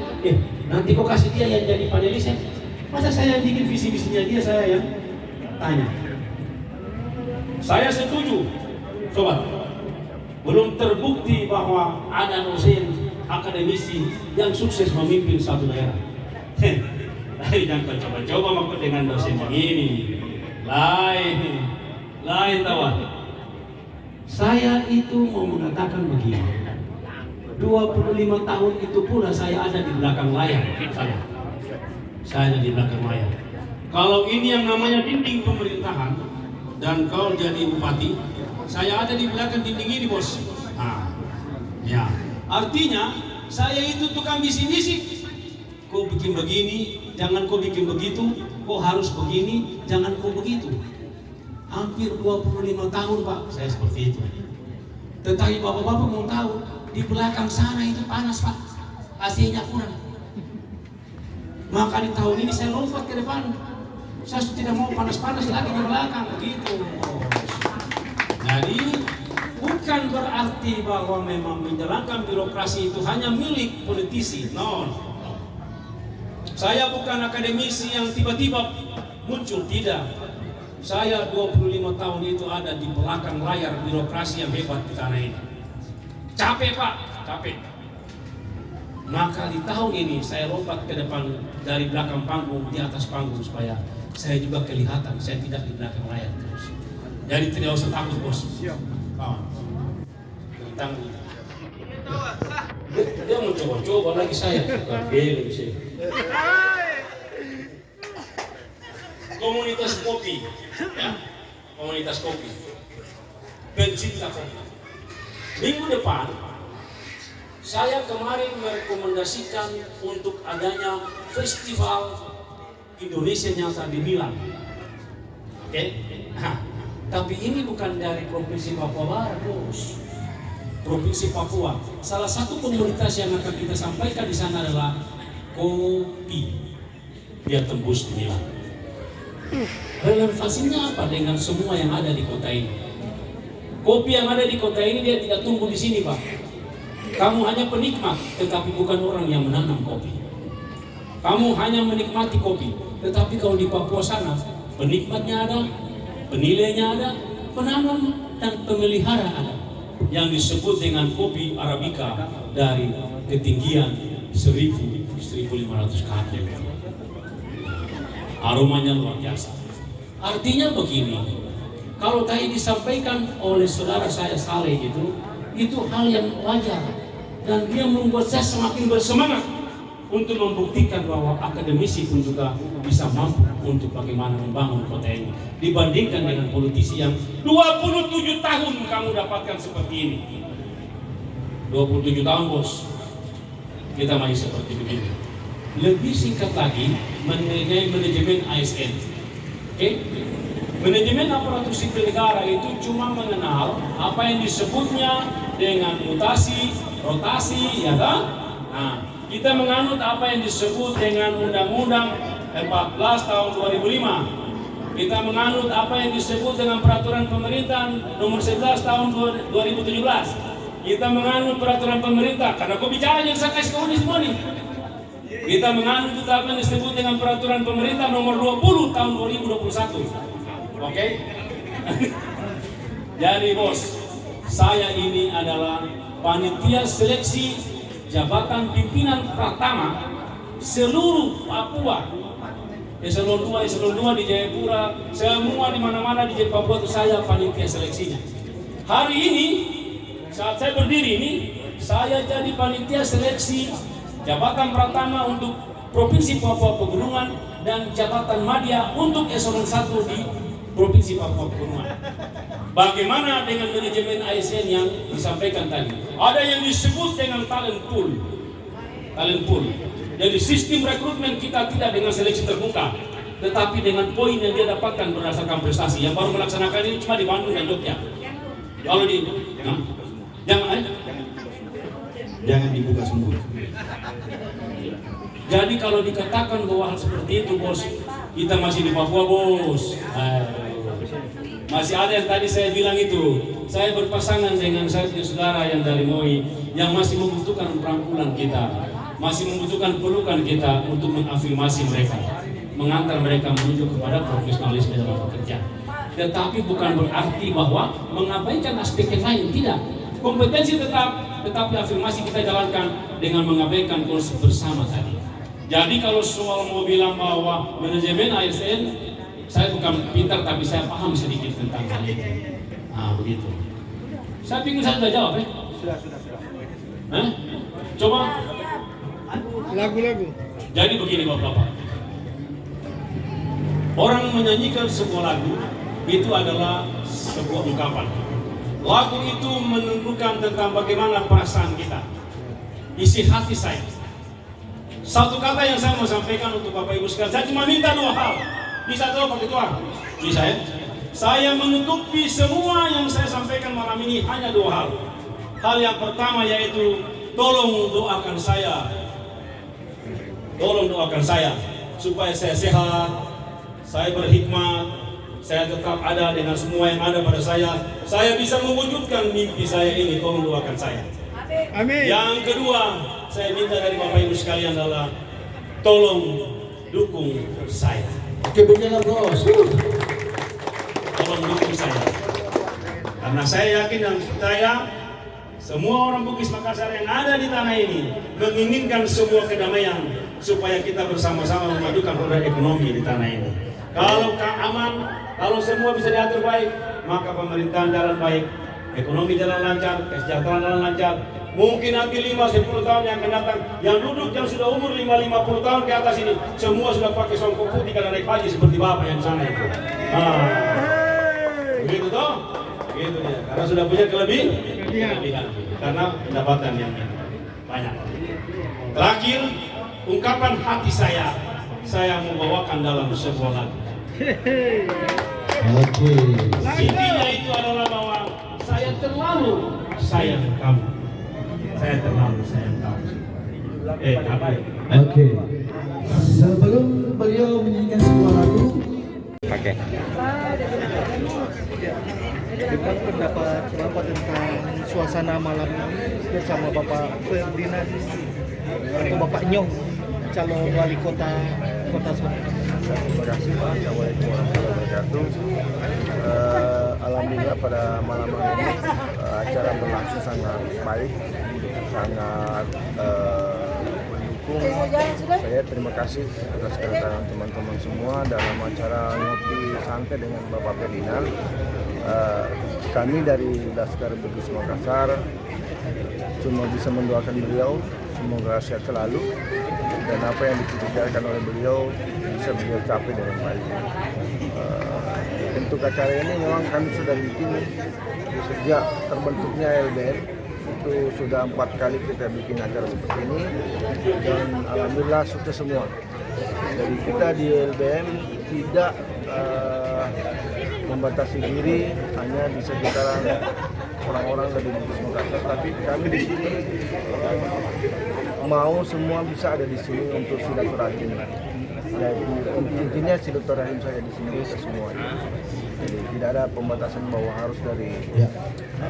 Nanti kok kasih dia yang jadi panelisnya. Masa saya yang bikin visi misinya dia saya yang tanya. Saya setuju, sobat. Belum terbukti bahwa ada dosen akademisi yang sukses memimpin satu daerah. Tapi jangan coba-coba maksud dengan dosen begini. Lain tawa. Saya itu mau mengatakan begini. 25 tahun itu pula saya ada di belakang layar. Saya ada di belakang layar. Kalau ini yang namanya dinding pemerintahan dan kau jadi bupati, saya ada di belakang dinding ini bos. Ya, artinya saya itu tukang bisik-bisik. Kau bikin begini, jangan kau bikin begitu. Kau harus begini, jangan kau begitu. Hampir 25 tahun Pak, saya seperti itu. Tetapi bapak-bapak mau tahu, di belakang sana itu panas Pak, AC-nya kurang. Maka di tahun ini saya lompat ke depan. Saya tidak mau panas-panas lagi di belakang, begitu. Jadi bukan berarti bahwa memang menjalankan birokrasi itu hanya milik politisi. No. Saya bukan akademisi yang tiba-tiba muncul, tidak. Saya 25 tahun itu ada di belakang layar birokrasi yang hebat di tanah ini. Capek Pak, capek. Maka di tahun ini saya lompat ke depan dari belakang panggung, di atas panggung supaya saya juga kelihatan, saya tidak di belakang layar terus. Jadi tidak usah takut bos. Kawan. Tentang dia mau coba-coba lagi saya. Beli sih. Komunitas kopi, ya, komunitas kopi, pencinta kopi. Minggu depan saya kemarin merekomendasikan untuk adanya festival Indonesia Nyata di Milan. Oke? Nah, tapi ini bukan dari Provinsi Papua Barat, bos. Provinsi Papua. Salah satu komunitas yang akan kita sampaikan di sana adalah kopi. Dia tembus di Milan. Relevansinya apa dengan semua yang ada di kota ini? Kopi yang ada di kota ini dia tidak tumbuh di sini, Pak. Kamu hanya penikmat, tetapi bukan orang yang menanam kopi. Kamu hanya menikmati kopi, tetapi kalau di Papua sana, penikmatnya ada, penilainya ada, penanam dan pemelihara ada. Yang disebut dengan kopi Arabica dari ketinggian 1.500 kaki. Aromanya luar biasa. Artinya begini, kalau tadi disampaikan oleh saudara saya Saleh itu hal yang wajar. dan dia membuat saya semakin bersemangat untuk membuktikan bahwa akademisi pun juga bisa mampu untuk bagaimana membangun kota ini dibandingkan dengan politisi yang 27 tahun kamu dapatkan seperti ini. 27 tahun bos, kita masih seperti begini. Lebih singkat lagi, manajemen ASN. Oke? Manajemen aparatur sipil negara itu cuma mengenal apa yang disebutnya dengan mutasi, rotasi, ya kan? Nah, kita menganut apa yang disebut dengan Undang-Undang 14 tahun 2005. Kita menganut apa yang disebut dengan Peraturan Pemerintah nomor 11 tahun 2017. Kita menganut peraturan pemerintah, karena kau bicara yang saya kasih kau ini semua nih. Kita menganut apa yang disebut dengan Peraturan Pemerintah nomor 20 tahun 2021. Oke? Jadi bos, saya ini adalah panitia seleksi jabatan pimpinan pertama seluruh Papua. Eselon 2 di Jayapura, semua di mana-mana di Papua itu saya panitia seleksinya. Hari ini saat saya berdiri ini, saya jadi panitia seleksi jabatan pertama untuk Provinsi Papua Pegunungan dan jabatan madya untuk eselon 1 di Provinsi Papua Pegunungan. Bagaimana dengan manajemen ASN yang disampaikan tadi? Ada yang disebut dengan talent pool. Talent pool. Jadi sistem rekrutmen kita tidak dengan seleksi terbuka, tetapi dengan poin yang dia dapatkan berdasarkan prestasi. Yang baru melaksanakan ini cuma di Bandung dan Jogja. Kalau di Jangan dibuka semua. Jadi kalau dikatakan bahwa hal seperti itu bos, kita masih di Papua bos. Masih ada yang tadi saya bilang itu, saya berpasangan dengan saya punya saudara yang dari MOI yang masih membutuhkan perangkulan kita, masih membutuhkan pelukan kita untuk mengafirmasi mereka, mengantar mereka menuju kepada profesionalisme dalam bekerja. Tetapi bukan berarti bahwa mengabaikan aspek yang lain, tidak. Kompetensi tetap, tetapi afirmasi kita jalankan dengan mengabaikan konsep bersama tadi. Jadi kalau soal mau bilang bahwa manajemen ASN, saya bukan pintar tapi saya paham sedikit tentang hal itu. Nah begitu. Saya pikir saya sudah jawab ya? Sudah. Coba. Lagu-lagu. Jadi begini Bapak-Bapak. Orang menyanyikan sebuah lagu itu adalah sebuah ungkapan. Lagu itu menunjukkan tentang bagaimana perasaan kita, isi hati saya. Satu kata yang saya mau sampaikan untuk Bapak Ibu sekalian, saya cuma minta dua hal. Bisa tahu Pak Ketua? Bisa ya? Saya menutupi semua yang saya sampaikan malam ini hanya dua hal. Hal yang pertama yaitu tolong doakan saya. Tolong doakan saya supaya saya sehat, saya berhikmat, saya tetap ada dengan semua yang ada pada saya bisa mewujudkan mimpi saya ini, tolong doakan saya. Amin. Yang kedua, saya minta dari Bapak Ibu sekalian adalah tolong dukung saya. Oke, berikanlah bos. Tolong dukung saya. Karena saya yakin dan percaya semua orang Bugis Makassar yang ada di tanah ini menginginkan sebuah kedamaian supaya kita bersama-sama memajukan roda ekonomi di tanah ini. Kalau aman, kalau semua bisa diatur baik, maka pemerintahan jalan baik, ekonomi jalan lancar, kesejahteraan jalan lancar. Mungkin nanti 5-10 tahun yang akan datang, yang duduk yang sudah umur 50 tahun ke atas ini, semua sudah pakai songkok putih karena naik haji seperti Bapak yang sana itu. Begitu toh? Begitu ya. Karena sudah punya kelebihan. Karena pendapatan yang banyak. Terakhir, ungkapan hati saya mau bawakan dalam sebuah lagu. Oke. Intinya itu adalah bahwa saya terlalu sayang kamu. Saya terlalu sayang kamu. Apa ya? Oke. Sebelum beliau menyanyikan sebuah lagu, Bagaimana pendapat Bapak tentang suasana malam ini bersama Bapak Ferdinand atau Bapak Nyong, calon wali kota Sorong? Terima kasih Pak. Assalamualaikum warahmatullahi wabarakatuh. Alhamdulillah pada malam hari ini acara berlangsung sangat baik, sangat mendukung. Saya terima kasih atas kedatangan teman-teman semua dalam acara ngopi santai dengan Bapak Ferdinand. Kami dari Laskar Bugis Makassar cuma bisa mendoakan beliau semoga sehat selalu dan apa yang dikerjakan oleh beliau bisa beliau capai dengan baik. Untuk acara ini memang kami sudah bikin sejak terbentuknya LBM, itu sudah 4 kali kita bikin acara seperti ini dan alhamdulillah sukses semua. Jadi kita di LBM tidak membatasi diri hanya di sekitaran orang-orang dari Bugis Makassar, tapi kami di sini mau semua bisa ada di sini untuk silaturahim. Jadi intinya silaturahim saya di sini kita semua. Jadi tidak ada pembatasan bahwa harus dari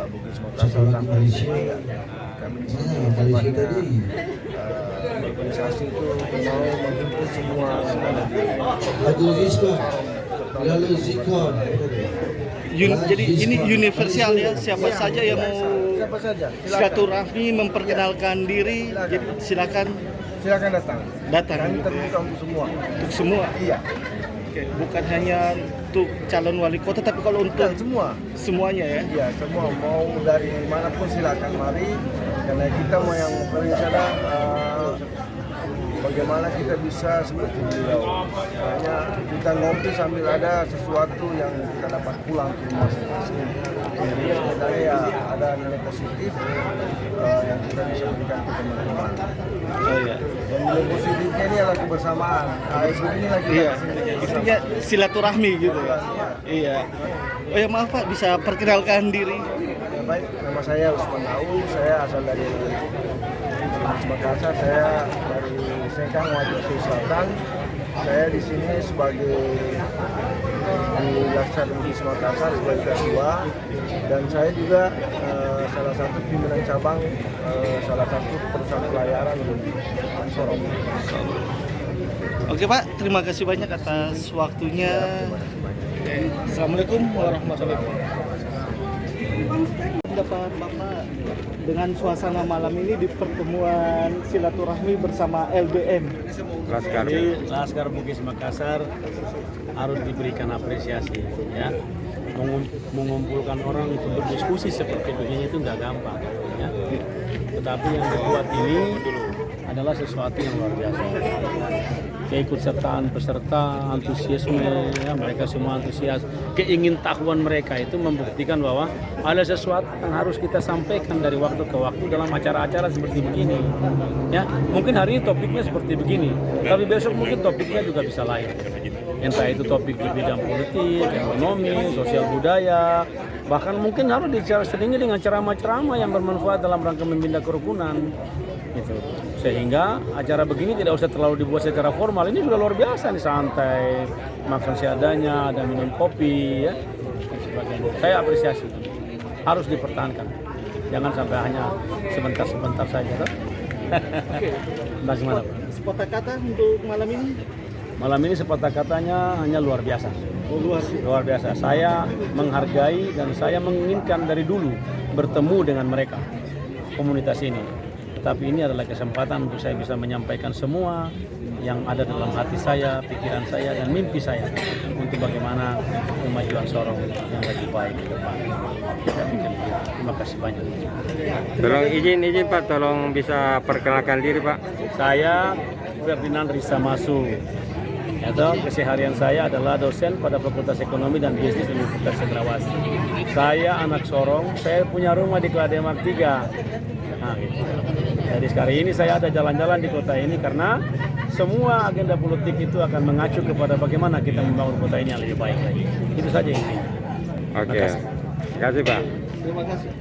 Bugis Makassar sampai di sini. Kami di sini tempatnya organisasi itu mau menjemput semua yang ada di Jadi ini universal ya, siapa saja yang mau siapa saja silaturahmi memperkenalkan diri, jadi silakan datang. Kami gitu terbuka ya. untuk semua. Untuk semua. Iya. Oke, bukan hanya untuk calon wali kota, tapi kalau untuk semuanya ya. Iya, semua mau dari manapun silakan mari, karena kita mau yang berencana bagaimana kita bisa seperti beliau. Makanya kita ngopi sambil ada sesuatu yang kita dapat pulang ke rumah masing-masing. Jadi sebenarnya ya ada nilai positif yang kita bisa berikan ke teman-teman. Oh iya. Dan nilai positifnya ini adalah kebersamaan. Ini lagi Intinya silaturahmi gitu ya. Iya. Oh ya maaf Pak, bisa perkenalkan diri. Ya, baik, nama saya Usman Aul, saya asal dari Makassar, saya dari Sekang Wajah Selatan. Saya di sini sebagai di Laskar Bugis Makassar sebagai ketua, dan saya juga salah satu pimpinan cabang salah satu perusahaan pelayaran di Sorong. Oke Pak, terima kasih banyak atas waktunya. Assalamualaikum warahmatullahi wabarakatuh. Dapat Bapak dengan suasana malam ini di pertemuan silaturahmi bersama LBM. Laskar Bugis Makassar harus diberikan apresiasi ya. Mengumpulkan orang untuk berdiskusi seperti begini itu nggak gampang ya. Tetapi yang dibuat ini adalah sesuatu yang luar biasa. Keikutsertaan peserta, antusiasme, ya, mereka semua antusias. Keingintahuan mereka itu membuktikan bahwa ada sesuatu yang harus kita sampaikan dari waktu ke waktu dalam acara-acara seperti begini. Ya, mungkin hari ini topiknya seperti begini, tapi besok mungkin topiknya juga bisa lain. Entah itu topik di bidang politik, ekonomi, sosial budaya, bahkan mungkin harus diselingi dengan ceramah-ceramah yang bermanfaat dalam rangka membina kerukunan. Gitu. Sehingga acara begini tidak usah terlalu dibuat secara formal. Ini sudah luar biasa nih, santai, makan seadanya, ada minum kopi ya, dan sebagainya. Saya apresiasi, harus dipertahankan. Jangan sampai hanya sebentar-sebentar saja. Oke. Bagaimana Pak? Sepatah kata untuk malam ini? Malam ini sepatah katanya hanya luar biasa. Luar biasa. Saya menghargai dan saya menginginkan dari dulu bertemu dengan mereka, komunitas ini. Tapi ini adalah kesempatan untuk saya bisa menyampaikan semua yang ada dalam hati saya, pikiran saya, dan mimpi saya untuk bagaimana kemajuan Sorong yang lebih baik ke depan. Saya pikir terima kasih banyak. Tolong izin Pak, tolong bisa perkenalkan diri Pak. Saya Ferdinand Risa Masu. Atau keseharian saya adalah dosen pada Fakultas Ekonomi dan Bisnis Universitas Cendrawasih. Saya anak Sorong, saya punya rumah di Klademak 3. Nah, gitu. Jadi sekarang ini saya ada jalan-jalan di kota ini karena semua agenda politik itu akan mengacu kepada bagaimana kita membangun kota ini yang lebih baik lagi. Itu saja intinya. Oke. Terima kasih Pak. Terima kasih.